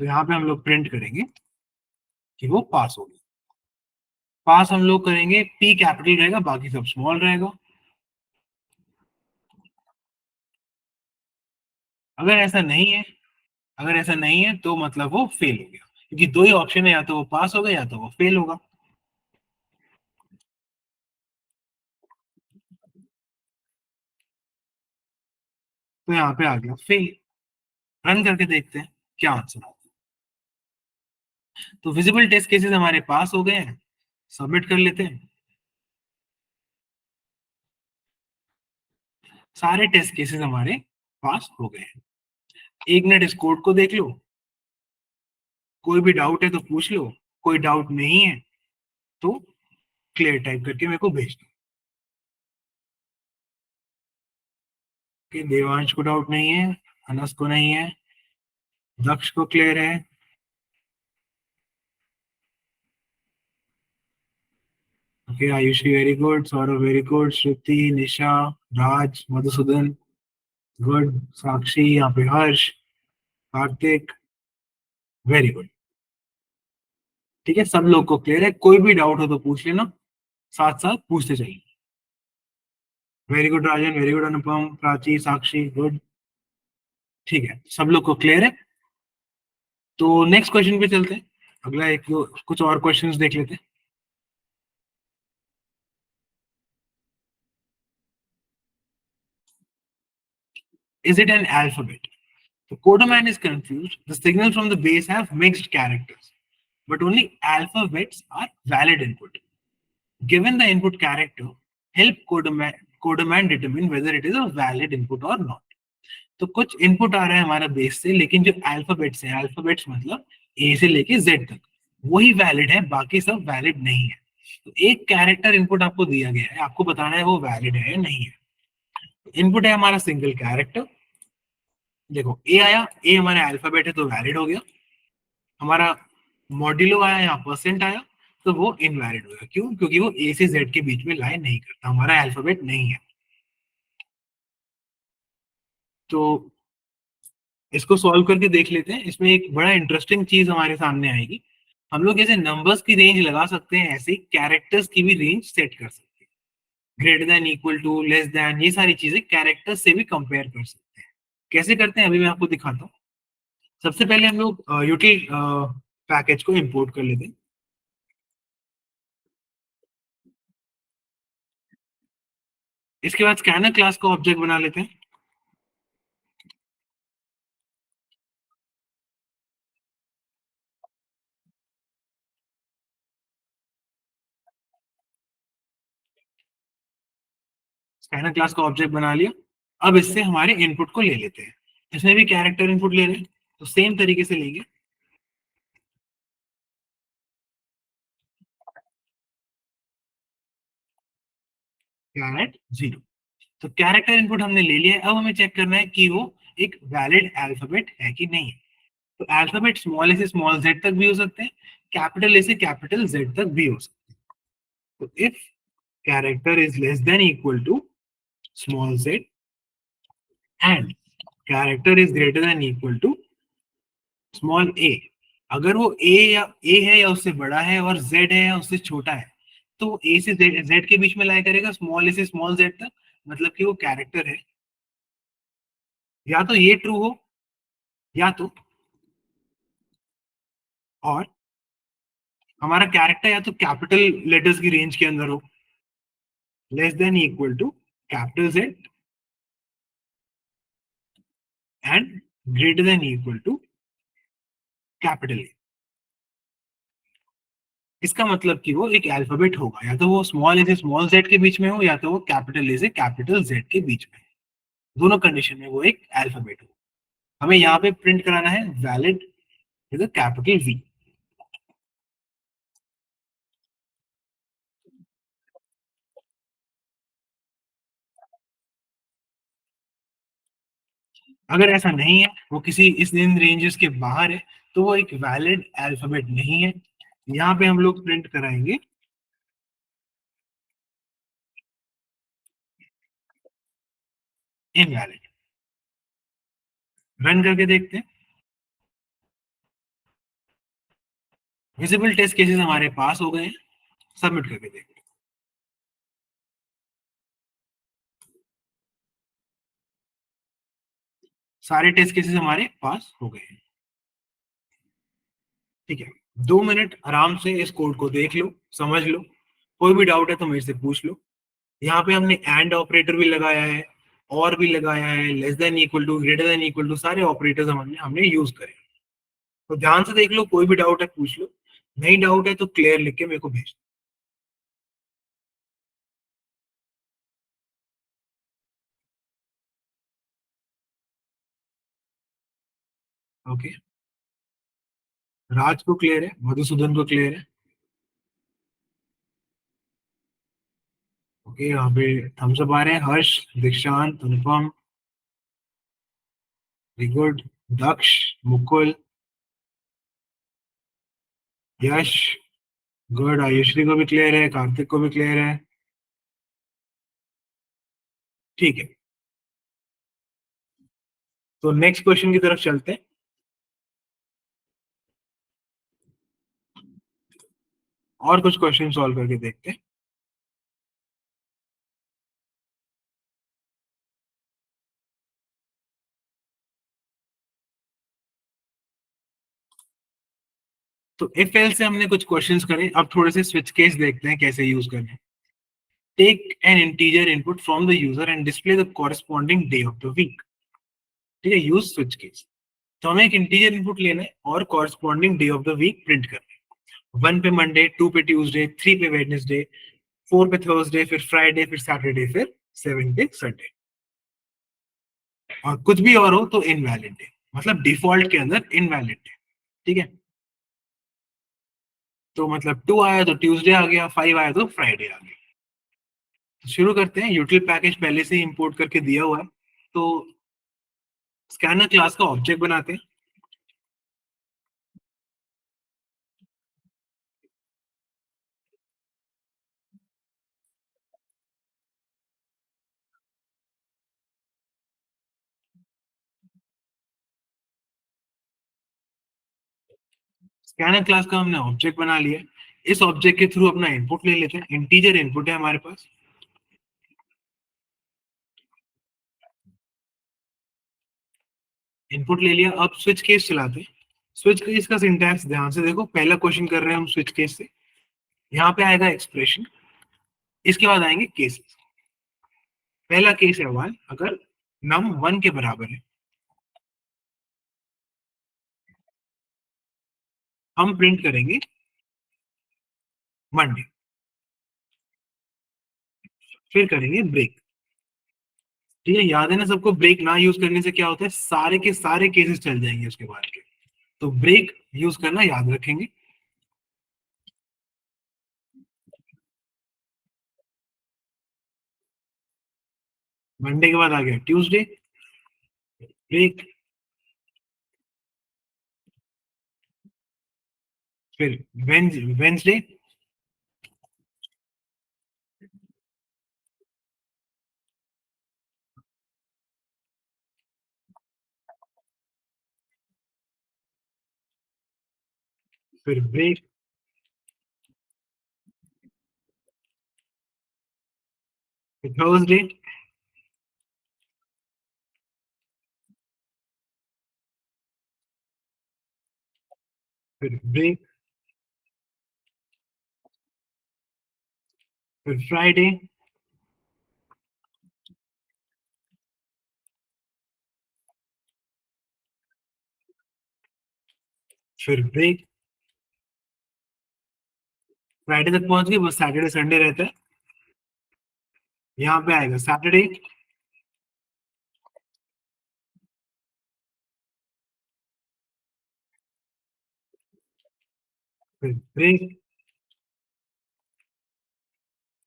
तो यहाँ पे हम लोग प्रिंट करेंगे कि वो पास हो गया। पास हम लोग करेंगे, P कैपिटल रहेगा, बाकी सब स्मॉल रहेगा। अगर ऐसा नहीं है, अगर ऐसा नहीं है तो मतलब वो फेल हो गया, क्योंकि दो ही ऑप्शन है, या तो वो पास होगा या तो वो फेल होगा। तो यहाँ पे आ गया फेल। रन करके देखते हैं क्या आंसर आता है। तो विजिबल टेस्ट केसेस हमारे पास हो गए हैं, सबमिट कर लेते हैं। सारे टेस्ट केसेस हमारे पास हो गए हैं। एक मिनट इस कोड को देख लो, कोई भी डाउट है तो पूछ लो, कोई डाउट नहीं है तो क्लियर टाइप करके मेरे को भेज दो। कि देवांश को डाउट नहीं है, अनस को नहीं है, दक्ष को क्लियर है, okay Ayushi very good, Saurabh very good, Shruti, Nisha, Raj, Madhusudan good, Sakshi, यहाँ पे हर्ष, कार्तिक वेरी गुड। ठीक है, सब लोग को क्लियर है। कोई भी डाउट हो तो पूछ लेना, साथ साथ पूछते चलिए। वेरी गुड राजन, वेरी गुड अनुपम, प्राची, साक्षी गुड। ठीक है, सब लोग को क्लियर है। तो नेक्स्ट क्वेश्चन पे चलते हैं। अगला एक कुछ और क्वेश्चंस देख लेते हैं। Is it an alphabet? The coderman is confused. The signals from the base have mixed characters, but only alphabets are valid input. Given the input character, help coderman determine whether it is a valid input or not. तो कुछ input आ रहा है हमारा base से, लेकिन जो alphabets है, alphabets मतलब ए से लेके जेड तक, वही वैलिड है, बाकी सब वैलिड नहीं है। तो एक कैरेक्टर इनपुट आपको दिया गया है, आपको बताना है वो वैलिड है या नहीं है। इनपुट है हमारा सिंगल कैरेक्टर। देखो ए आया, ए हमारा अल्फाबेट है तो वैलिड हो गया। हमारा मॉड्यूलो आया, यहाँ परसेंट आया, तो वो इनवैलिड हो गया। क्यों? क्योंकि वो ए से जेड के बीच में लाइन नहीं करता, हमारा अल्फाबेट नहीं है। तो इसको सॉल्व करके देख लेते हैं। इसमें एक बड़ा इंटरेस्टिंग चीज हमारे सामने आएगी। हम लोग जैसे नंबर्स की रेंज लगा सकते हैं, ऐसे कैरेक्टर्स की भी रेंज सेट कर सकते हैं। Greater than, equal to, less than, ये सारी चीजें कैरेक्टर्स से भी कंपेयर कर सकते हैं। कैसे करते हैं अभी मैं आपको दिखाता हूँ। सबसे पहले हम लोग यूटिल पैकेज को इंपोर्ट कर लेते हैं। इसके बाद स्कैनर क्लास का ऑब्जेक्ट बना लेते हैं। स्कैनर क्लास का ऑब्जेक्ट बना लिया। अब इससे हमारे इनपुट को ले लेते हैं। इसमें भी कैरेक्टर इनपुट ले रहे हैं, तो सेम तरीके से लेंगे। कैरेट 0, तो कैरेक्टर इनपुट हमने ले लिया है। अब हमें चेक करना है कि वो एक वैलिड अल्फाबेट है कि नहीं है। तो अल्फाबेट स्मॉल ए से स्मॉल z तक भी हो सकते हैं, कैपिटल ए से कैपिटल z तक भी हो सकते हैं। तो if character is less than equal to small z and character is greater than equal to small a, अगर वो a है या उससे बड़ा है और z है या उससे छोटा है, तो a से z के बीच में लाई करेगा, स्मॉल a से स्मॉल z तक, मतलब कि वो कैरेक्टर है। या तो ये ट्रू हो, या तो और हमारा कैरेक्टर या तो कैपिटल लेटर्स की रेंज के अंदर हो, less than equal to capital Z and greater than equal to capital A. इसका मतलब कि वो एक अल्फाबेट होगा, या तो वो स्मॉल ए से स्मॉल z के बीच में हो, या तो वो कैपिटल ए से कैपिटल Z के बीच में। दोनों कंडीशन में वो एक अल्फाबेट हो। हमें यहाँ पे प्रिंट कराना है valid with a capital V। अगर ऐसा नहीं है, वो किसी इस इन रेंजेस के बाहर है, तो वो एक वैलिड अल्फाबेट नहीं है। यहाँ पे हम लोग प्रिंट कराएंगे इनवैलिड। रन करके देखते हैं। विजिबल टेस्ट केसेस हमारे पास हो गए हैं, सबमिट करके देखते हैं। सारे टेस्ट केसेस हमारे पास हो गए हैं। ठीक है, 2 मिनट आराम से इस कोड को देख लो, समझ लो, कोई भी डाउट है तो मेरे से पूछ लो। यहाँ पे हमने एंड ऑपरेटर भी लगाया है, और भी लगाया है, less than equal to, greater than equal to, सारे ऑपरेटर्स हमने यूज करे। तो ध्यान से देख लो, कोई भी डाउट है पूछ लो, नहीं डाउट है तो क्लियर लिख के मेरे को भेज दो। ओके, राज को क्लियर है, मधुसूदन को क्लियर है। ओके, यहाँ पे थम्स अप आ रहे हैं, हर्ष, दीक्षांत, अनुपम, वेरी गुड, दक्ष, मुकुल, यश, गुड, आयुश्री को भी क्लियर है, कार्तिक को भी क्लियर है। ठीक है, तो नेक्स्ट क्वेश्चन की तरफ चलते हैं। और कुछ क्वेश्चन सॉल्व करके देखते हैं। तो इफ एल से हमने कुछ क्वेश्चंस करे, अब थोड़े से स्विच केस देखते हैं कैसे यूज करने हैं। Take an integer input from the user and display the corresponding day of the week. ठीक है, यूज स्विच केस। तो हमें एक इंटीजर इनपुट लेना है और corresponding day of the week print करना है। 1 पे मंडे, 2 पे ट्यूसडे, 3 पे वेडनेसडे, 4 पे थर्सडे, फिर फ्राइडे, फिर सैटरडे, फिर 7 पे संडे। और कुछ भी और हो तो इनवैलिड डे, मतलब डिफॉल्ट के अंदर इनवैलिड डे। ठीक है, तो मतलब 2 आया तो ट्यूसडे आ गया, 5 आया तो फ्राइडे आ गया। तो शुरू करते हैं। यूटिल पैकेज पहले से ही इंपोर्ट करके दिया हुआ है, तो स्कैनर क्लास का ऑब्जेक्ट बनाते हैं। स्कैनर क्लास का हमने ऑब्जेक्ट बना लिया। इस ऑब्जेक्ट के थ्रू अपना इनपुट ले लेते हैं। इंटीजर इनपुट है हमारे पास। इनपुट ले लिया, अब स्विच केस चलाते हैं। स्विच केस का सिंटैक्स ध्यान से देखो, पहला क्वेश्चन कर रहे हैं हम स्विच केस से। यहाँ पे आएगा एक्सप्रेशन, इसके बाद आएंगे केसेस। पहला केस है 1, अगर नम 1 के बराबर है हम प्रिंट करेंगे मंडे, फिर करेंगे ब्रेक। ठीक है, याद है ना सबको, ब्रेक ना यूज करने से क्या होता है, सारे के सारे केसेस चल जाएंगे उसके बाद के। तो ब्रेक यूज करना याद रखेंगे। मंडे के बाद आ गया ट्यूसडे, ब्रेक, फिर वेंसडे, फिर ब्रेक, फिर थर्सडे, फिर ब्रेक, फिर फ्राइडे, फिर ब्रेक, फ्राइडे तक पहुंच गए, बस सैटरडे संडे रहता है। यहाँ पे आएगा सैटरडे, फिर ब्रेक,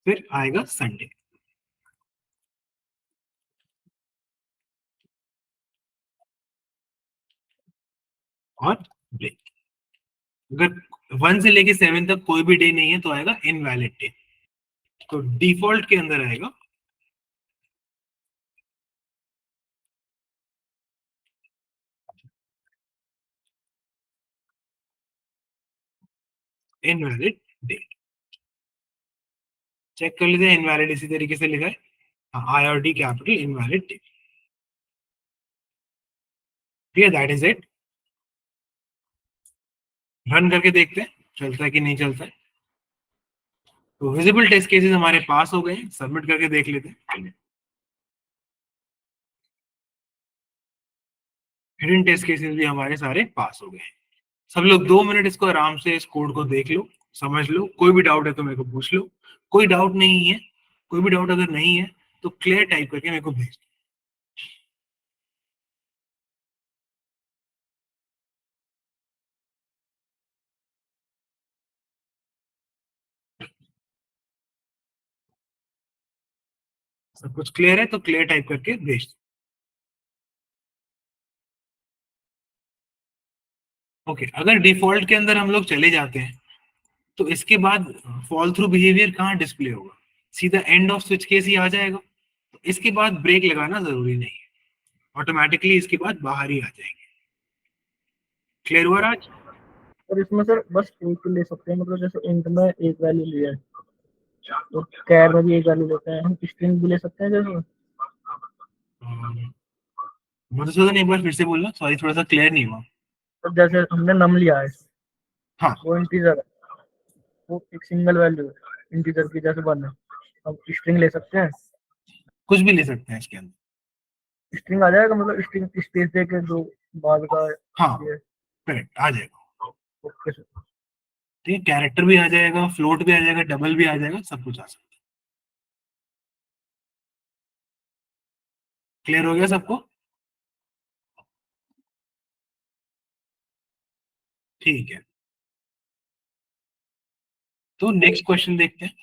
फिर आएगा संडे। और ब्रेक। अगर 1 से लेके 7 तक कोई भी डे नहीं है तो आएगा इनवैलिड डे। तो डिफॉल्ट के अंदर आएगा इनवैलिड डे। चेक कर लेते हैं, इनवैलिड इसी तरीके से लिखा है, IRD कैपिटल इनवैलिड डे। ठीक है, दैट इज इट। रन करके देखते हैं चलता है कि नहीं चलता है। तो विजिबल टेस्ट केसेस हमारे पास हो गए, सबमिट करके देख लेते हैं। हिडन टेस्ट केसेस भी हमारे सारे पास हो गए। सब लोग 2 मिनट इसको आराम से इस कोड को देख लो, समझ लो, कोई भी डाउट है तो मेरे को पूछ लो। कोई डाउट नहीं है, कोई भी डाउट अगर नहीं है तो क्लियर टाइप करके मेरे को भेज दो। सब कुछ क्लियर है तो क्लियर टाइप करके भेज दो। ओके, अगर डिफॉल्ट के अंदर हम लोग चले जाते हैं तो इसके बाद फॉल थ्रू बिहेवियर कहाँ डिस्प्ले होगा? सीधा एंड ऑफ स्विच केस ही आ जाएगा। तो इसके बाद ब्रेक लगाना जरूरी नहीं है, ऑटोमेटिकली इसके बाद बाहर ही आ जाएंगे। क्लियर हुआ राज? और इसमें सर बस एक ले सकते हैं, मतलब जैसे इंट में एक वैल्यू लिया है तो कैर में भी एक वैल्यू लेते हैं, हम स्ट्रिंग भी ले सकते हैं जैसे। मधुसूदन एक बार फिर से बोलना, सॉरी थोड़ा सा क्लियर नहीं हुआ। तो जैसे हमने नम लिया है, हाँ, वो इंटीजर है, वो एक सिंगल वैल्यू है इंटीजर की, जैसे 1 है, हम स्ट्रिंग ले सकते हैं। कुछ भी ले सकते हैं इसके अंदर। स्ट्रिंग आ जाएगा, मतलब स्ट्रिंग स्पेस देके जो बाद का हाँ, ये। करेक्ट, आ जाएगा। Okay sir. ठीक है, कैरेक्टर भी आ जाएगा, फ्लोट भी आ जाएगा, डबल भी आ जाएगा, सब कुछ आ सकता है। क्लियर हो गया सबको? ठीक है, तो नेक्स्ट क्वेश्चन देखते हैं।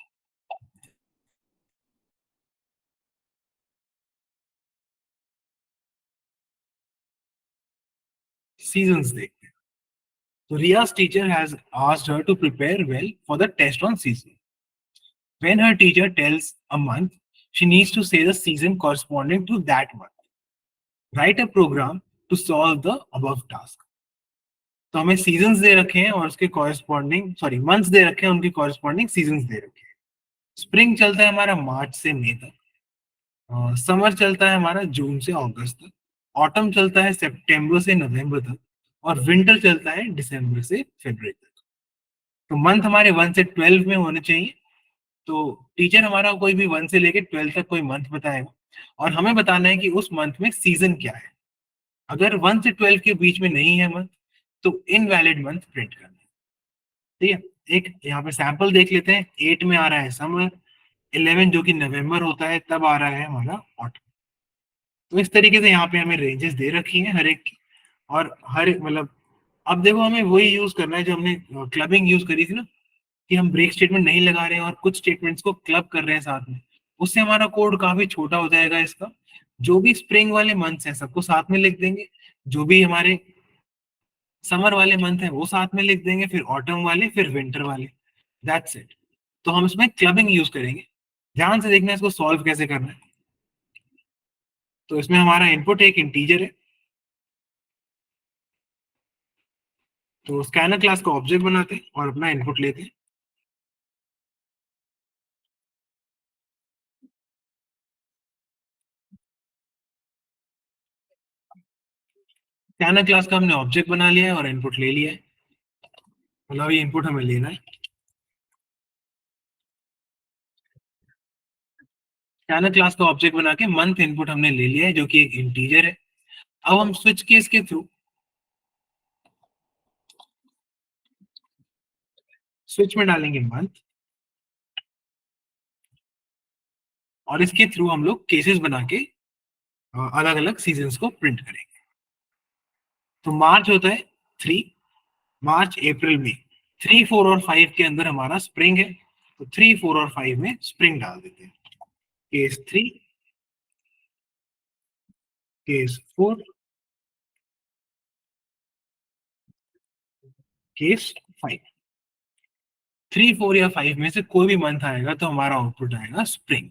सीजन्स देखते हैं। तो Riya's teacher has asked her to prepare well for the test on season. When her teacher tells a month, she needs to say the season corresponding to that month. Write a program to solve the above task. तो हमें seasons दे रखे हैं और उसके corresponding, sorry months they रखे हैं, उनकी corresponding seasons दे रखे हैं। स्प्रिंग चलता है हमारा मार्च से मई तक, समर चलता है हमारा जून से अगस्त तक, ऑटम चलता है सितंबर से नवंबर तक, और विंटर चलता है दिसंबर से फरवरी तक। तो मंथ हमारे 1 से 12 में होने चाहिए। तो टीचर हमारा कोई भी 1 से लेके 12 तक कोई मंथ बताएगा और हमें बताना है कि उस मंथ में सीजन क्या है। अगर 1 से 12 के बीच में नहीं है मंथ तो इनवैलिड मंथ प्रिंट करना है। ठीक है, एक यहाँ पे सैंपल देख लेते हैं। 8 में आ रहा है समर, 11 जो कि नवंबर होता है तब आ रहा है हमारा ऑटम। तो इस तरीके से यहाँ पे हमें रेंजेस दे रखी हैं हर एक की, और हर मतलब अब देखो हमें वही यूज करना है जो हमने क्लबिंग यूज करी थी ना, कि हम ब्रेक स्टेटमेंट नहीं लगा रहे हैं और कुछ स्टेटमेंट्स को क्लब कर रहे हैं साथ में। उससे हमारा कोड काफी छोटा हो जाएगा। इसका जो भी स्प्रिंग वाले मंथ्स हैं सबको साथ में लिख देंगे, जो भी हमारे समर वाले मंथ है वो साथ में लिख देंगे, फिर ऑटम वाले, फिर विंटर वाले, दैट्स इट। तो हम इसमें क्लबिंग यूज करेंगे। ध्यान से देखना है इसको सॉल्व कैसे करना है। तो इसमें हमारा इनपुट एक इंटीजर है, तो स्कैनर क्लास का ऑब्जेक्ट बनाते हैं और अपना इनपुट लेते हैं। स्कैनर क्लास का हमने ऑब्जेक्ट बना लिया है और इनपुट ले लिया है, मतलब ये इनपुट हमें लेना है। स्कैनर क्लास का ऑब्जेक्ट बना के मंथ इनपुट हमने ले लिया है जो कि एक इंटीजर है। अब हम स्विच केस के थ्रू स्विच में डालेंगे मंथ और इसके थ्रू हम लोग केसेस बना के अलग अलग सीजन्स को प्रिंट करेंगे। तो मार्च होता है 3, मार्च अप्रैल मई, 3, 4 और 5 के अंदर हमारा स्प्रिंग है, तो 3, 4 और 5 में स्प्रिंग डाल देते हैं। Case 3, case 4, case 5। 3, 4 या 5 में से कोई भी मंथ आएगा तो हमारा आउटपुट आएगा स्प्रिंग।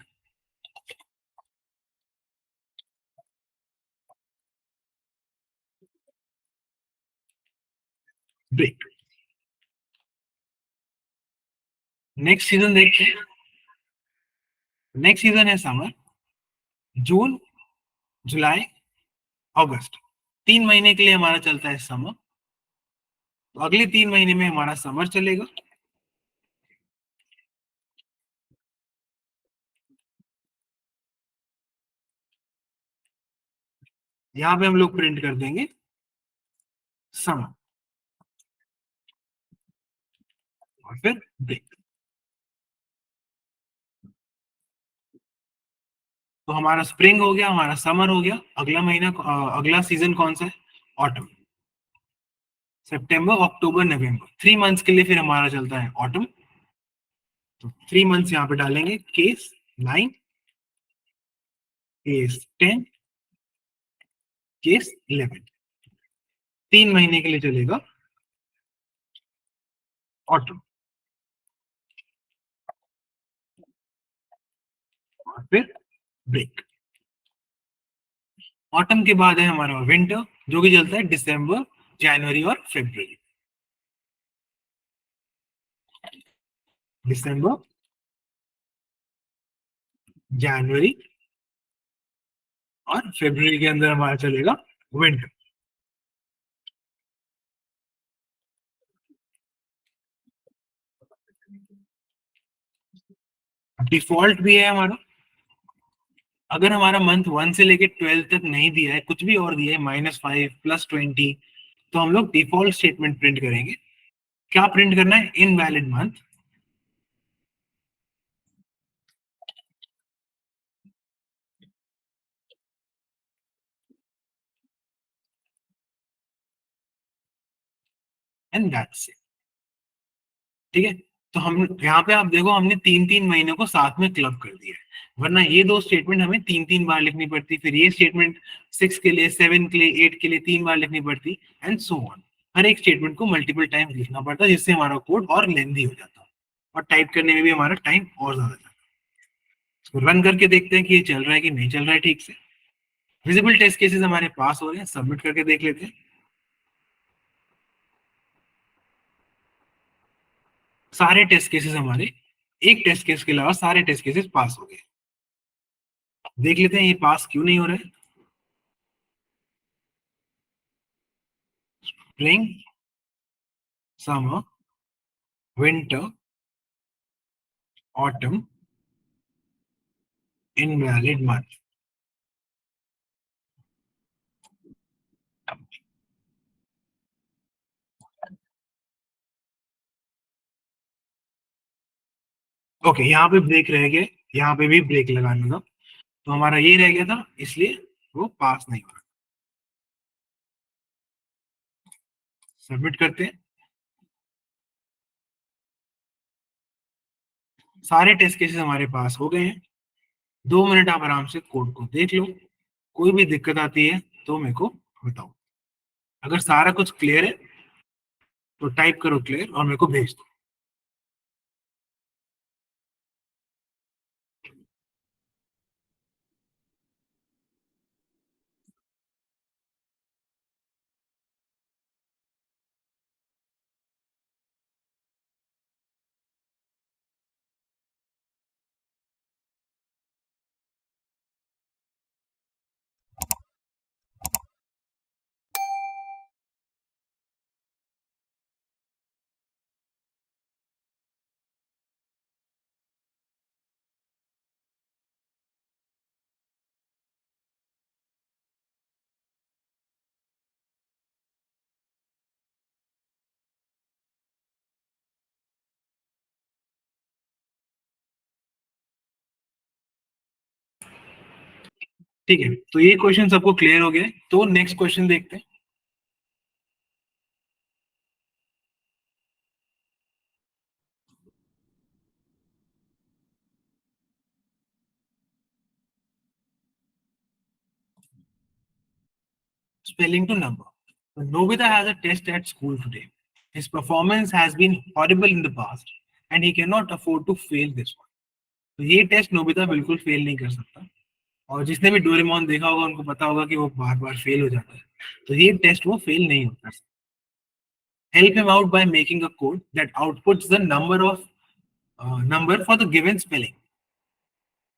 ब्रेक। नेक्स्ट सीजन देखते हैं। नेक्स्ट सीजन है समर, जून, जुलाई, अगस्त, 3 महीने के लिए हमारा चलता है समर। तो अगले 3 महीने में हमारा समर चलेगा। यहाँ पे हम लोग प्रिंट कर देंगे समर और फिर ब्रेक। तो हमारा स्प्रिंग हो गया, हमारा समर हो गया। अगला महीना अगला सीजन कौन सा है? ऑटम। सितंबर, अक्टूबर, नवंबर, 3 मंथ्स के लिए फिर हमारा चलता है ऑटम। तो 3 मंथ्स यहाँ पे डालेंगे। Case 9, case 10, case 11। 3 महीने के लिए चलेगा ऑटम और फिर ब्रेक। ऑटम के बाद है हमारा विंटर जो कि चलता है दिसंबर, जनवरी और फरवरी। दिसंबर, जनवरी और फरवरी के अंदर हमारा चलेगा विंटर। डिफॉल्ट भी है हमारा। अगर हमारा मंथ 1 से लेके 12 तक नहीं दिया है, कुछ भी और दिया है -5 +20, तो हम लोग डिफॉल्ट स्टेटमेंट प्रिंट करेंगे। क्या प्रिंट करना है? Invalid month and that's it. ठीक है, तो हम यहाँ पे आप देखो हमने 3-3 महीनों को साथ में क्लब कर दिया है, वरना ये दो स्टेटमेंट हमें 3-3 बार लिखनी पड़ती, फिर ये स्टेटमेंट 6 के लिए, 7 के लिए, 8 के लिए 3 बार लिखनी पड़ती एंड सो ऑन। हर एक स्टेटमेंट को मल्टीपल टाइम लिखना पड़ता, जिससे हमारा कोड और लेंदी हो जाता और टाइप करने में भी हमारा टाइम और ज्यादा जाता। इसको रन करके देखते हैं कि ये चल रहा है कि नहीं चल रहा है ठीक से। विजिबल टेस्ट केसेस हमारे पास हो रहे हैं, सबमिट करके देख लेते हैं। सारे टेस्ट केसेस हमारे, एक टेस्ट केस के अलावा सारे टेस्ट केसेस पास हो गए। देख लेते हैं ये पास क्यों नहीं हो रहा है। Spring, summer, winter, autumn, invalid month. Okay, यहाँ पे ब्रेक रह गए, यहाँ पे भी ब्रेक लगाना था, तो हमारा ये रह गया था, इसलिए वो पास नहीं हो रहा। सबमिट करते हैं। सारे टेस्ट केसेस हमारे पास हो गए हैं। 2 मिनट आप आराम से कोड को देख लो, कोई भी दिक्कत आती है तो मेरे को बताओ। अगर सारा कुछ क्लियर है तो टाइप करो क्लियर और मेरे को भेज दो। ठीक है, तो ये क्वेश्चन सबको क्लियर हो गया, तो नेक्स्ट क्वेश्चन देखते हैं। Spelling to number. Nobita has a test at school today. His performance has been horrible in the past and he cannot afford to fail this one. तो ये टेस्ट नोबिता बिल्कुल fail नहीं कर सकता, और जिसने भी डोरेमोन देखा होगा उनको पता होगा कि वो बार बार फेल हो जाता है, तो ये टेस्ट वो फेल नहीं होता। Help him out by making a code that outputs the number for the given spelling.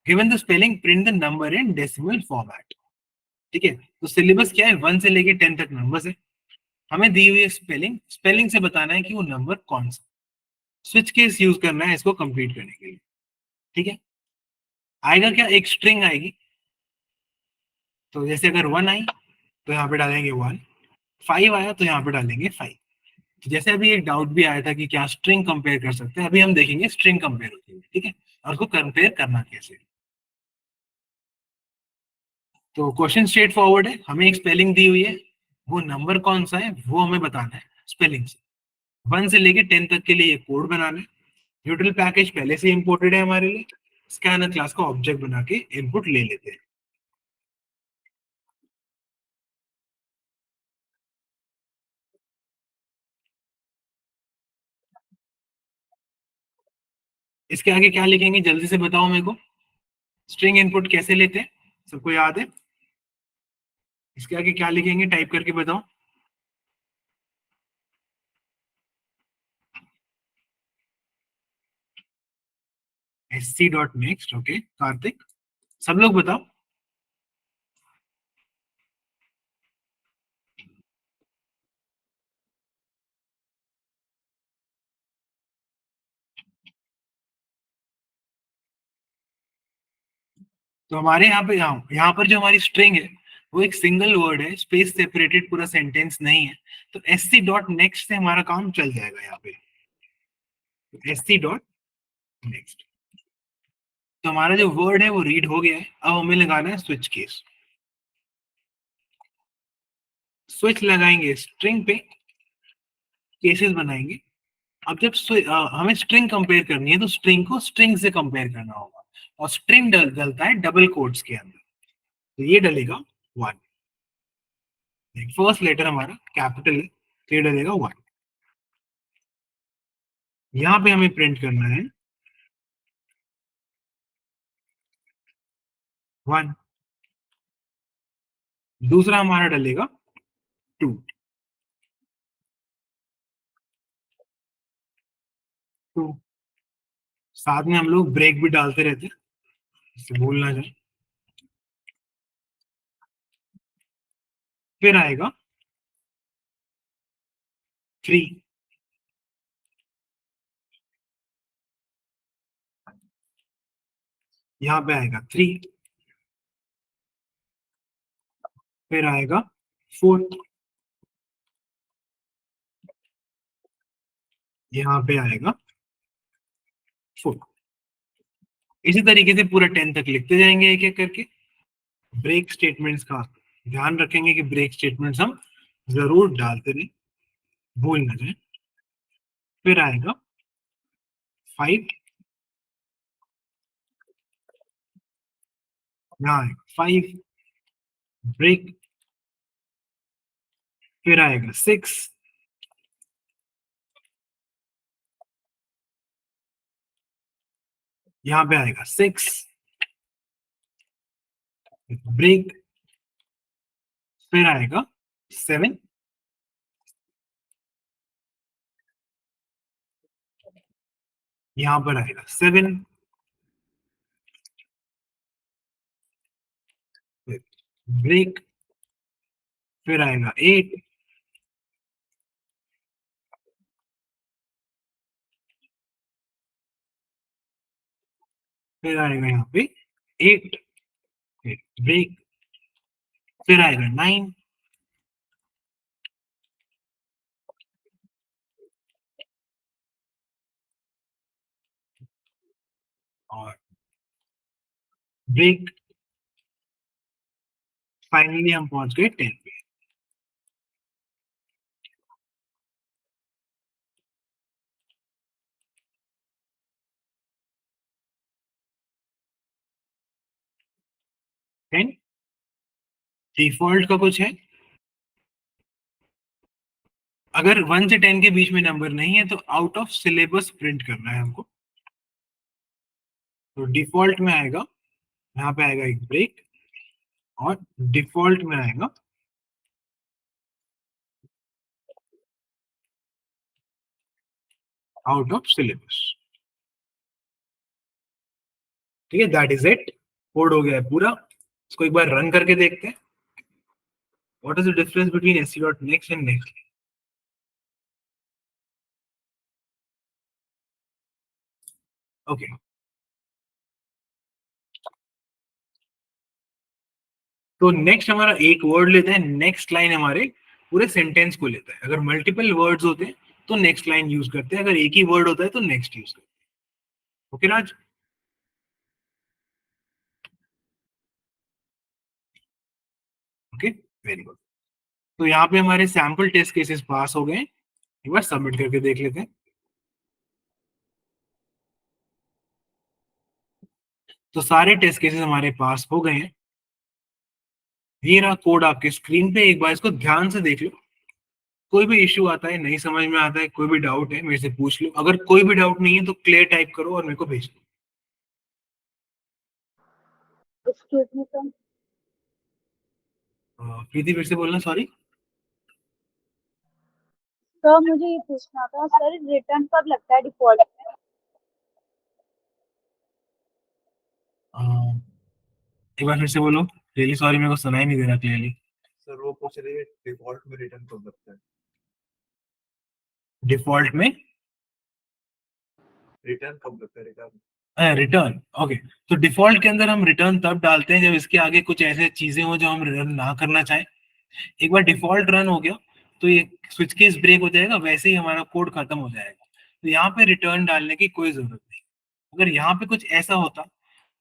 Given the spelling, print the number in decimal format. ठीक है, तो सिलेबस क्या है, 1 से लेके 10 तक नंबर्स है। हमें दी हुई है स्पेलिंग, स्पेलिंग से बताना है कि वो नंबर कौन सा। स्विच केस यूज करना है इसको कंप्लीट करने के लिए। ठीक है, आएगा क्या, एक स्ट्रिंग आएगी, तो जैसे अगर 1 आई तो यहाँ पे डालेंगे 1, 5 आया तो यहाँ पे डालेंगे 5। तो जैसे अभी एक डाउट भी आया था कि क्या स्ट्रिंग कंपेयर कर सकते हैं, अभी हम देखेंगे स्ट्रिंग कंपेयर होती है। ठीक है, और उसको कंपेयर करना कैसे। तो क्वेश्चन स्ट्रेट फॉरवर्ड है, हमें एक स्पेलिंग दी हुई है, वो नंबर कौन सा है वो हमें बताना है स्पेलिंग से। 1 से लेके 10 तक के लिए ये कोड बनाना है। यूटिल पैकेज पहले से इंपोर्टेड है हमारे लिए, स्कैनर क्लास का ऑब्जेक्ट बना के इनपुट ले लेते हैं। इसके आगे क्या लिखेंगे जल्दी से बताओ मेरे को, स्ट्रिंग इनपुट कैसे लेते हैं, सबको याद है? इसके आगे क्या लिखेंगे, टाइप करके बताओ। sc.next, ओके कार्तिक, सब लोग बताओ। तो हमारे यहाँ पर जो हमारी स्ट्रिंग है वो एक सिंगल वर्ड है, स्पेस सेपरेटेड पूरा सेंटेंस नहीं है, तो sc.next से हमारा काम चल जाएगा यहाँ पे। sc.next, तो हमारा जो वर्ड है वो रीड हो गया है। अब हमें लगाना है स्विच केस। स्विच लगाएंगे स्ट्रिंग पे, केसेस बनाएंगे। अब जब हमें स्ट्रिंग कंपेयर करनी है तो स्ट्रिंग को स्ट्रिंग से कंपेयर करना होगा, और स्ट्रिंग डलता है डबल कोट्स के अंदर, तो ये डलेगा 1। फर्स्ट लेटर हमारा कैपिटल है तो ये डलेगा 1। यहाँ पे हमें प्रिंट करना है 1। दूसरा हमारा डलेगा 2। 2 साथ में हम लोग ब्रेक भी डालते रहते हैं, इससे भूल ना जाए। फिर आएगा 3, यहाँ पे आएगा 3, फिर आएगा 4, यहाँ पे आएगा 4। इसी तरीके से पूरा 10 तक लिखते जाएंगे एक एक करके। ब्रेक स्टेटमेंट्स का ध्यान रखेंगे कि ब्रेक स्टेटमेंट्स हम जरूर डालते रहे, भूल ना जाए। फिर आएगा 5, यहाँ आएगा 5, ब्रेक, फिर आएगा 6, यहाँ पे आएगा 6, ब्रेक, फिर आएगा 7, यहाँ पर आएगा 7, ब्रेक, फिर आएगा 8, फिर आएगा यहाँ पे 8, ब्रेक, फिर आएगा 9, और ब्रेक, फाइनली हम पहुंच गए 10 पे। डिफॉल्ट का कुछ है, अगर 1 से 10 के बीच में नंबर नहीं है तो आउट ऑफ सिलेबस प्रिंट करना है हमको। तो डिफॉल्ट में आएगा, यहाँ पे आएगा एक ब्रेक, और डिफॉल्ट में आएगा आउट ऑफ सिलेबस। ठीक है, दैट इज इट, कोड हो गया है पूरा। इसको एक बार रन करके देखते हैं। What is the difference between sc.next and next? Okay, तो नेक्स्ट हमारा एक वर्ड लेता है, नेक्स्ट लाइन हमारे पूरे सेंटेंस को लेता है। अगर मल्टीपल वर्ड्स होते हैं तो नेक्स्ट लाइन यूज करते हैं, अगर एक ही वर्ड होता है तो नेक्स्ट यूज करते हैं। Okay Raj? Okay, very good. तो यहाँ पे हमारे सैंपल टेस्ट केसेस पास हो गए, एक बार सबमिट करके देख लेते हैं। तो सारे टेस्ट केसेस हमारे पास हो गए हैं। ये रहा कोड आपके स्क्रीन पे, एक बार इसको ध्यान से देख लो। कोई भी इश्यू आता है, नहीं समझ में आता है, कोई भी डाउट है, मेरे से पूछ लो। अगर कोई भी डाउट नहीं है तो क्लियर टाइप करो और मेरे को भेज दो। प्रीति फिर से बोलना, सॉरी। सर मुझे ये पूछना था सर, रिटर्न कब लगता है डिफॉल्ट में? एक बार फिर से बोलो, रियली सॉरी, मेरे को सुनाई नहीं दे रहा क्लियरली। सर वो पूछ रही है डिफॉल्ट में रिटर्न कब लगता है? डिफॉल्ट में रिटर्न कब लगता है? Return return, okay. तो डिफॉल्ट के अंदर हम रिटर्न तब डालते हैं जब इसके आगे कुछ ऐसे चीजें हो जो हम रन ना करना चाहें। एक बार डिफॉल्ट रन हो गया तो ये स्विच केस ब्रेक हो जाएगा, वैसे ही हमारा कोड खत्म हो जाएगा। तो यहाँ पे रिटर्न डालने की कोई जरूरत नहीं। अगर यहाँ पे कुछ ऐसा होता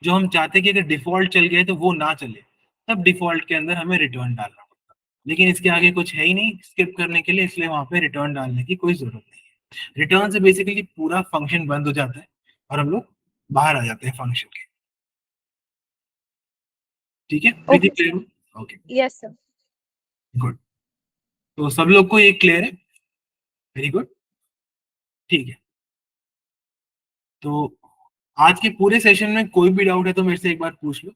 जो हम चाहते कि अगर डिफॉल्ट चल गया तो वो ना चले, तब डिफॉल्ट के अंदर हमें रिटर्न डालना पड़ता। लेकिन इसके आगे कुछ है ही नहीं स्किप करने के लिए, इसलिए वहां पे रिटर्न डालने की कोई जरूरत नहीं है। रिटर्न से बेसिकली पूरा फंक्शन बंद हो जाता है और हम लोग बाहर आ जाते हैं फंक्शन के। ठीक है, Preeti clear? Okay, yes sir. Good. तो सब लोग को ये क्लियर है? वेरी गुड, ठीक है। तो आज के पूरे सेशन में कोई भी डाउट है तो मेरे से एक बार पूछ लो।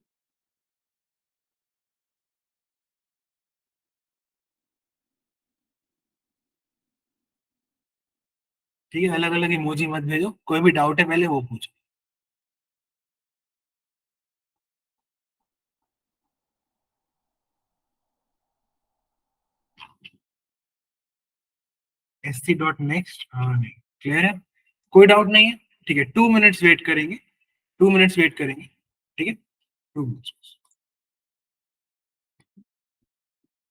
ठीक है, अलग अलग इमोजी मत भेजो, कोई भी डाउट है पहले वो पूछो। sc.next, हाँ नहीं, क्लियर है, कोई डाउट नहीं है। ठीक है, 2 मिनट्स वेट करेंगे, 2 मिनट्स वेट करेंगे। ठीक है, 2 मिनट्स।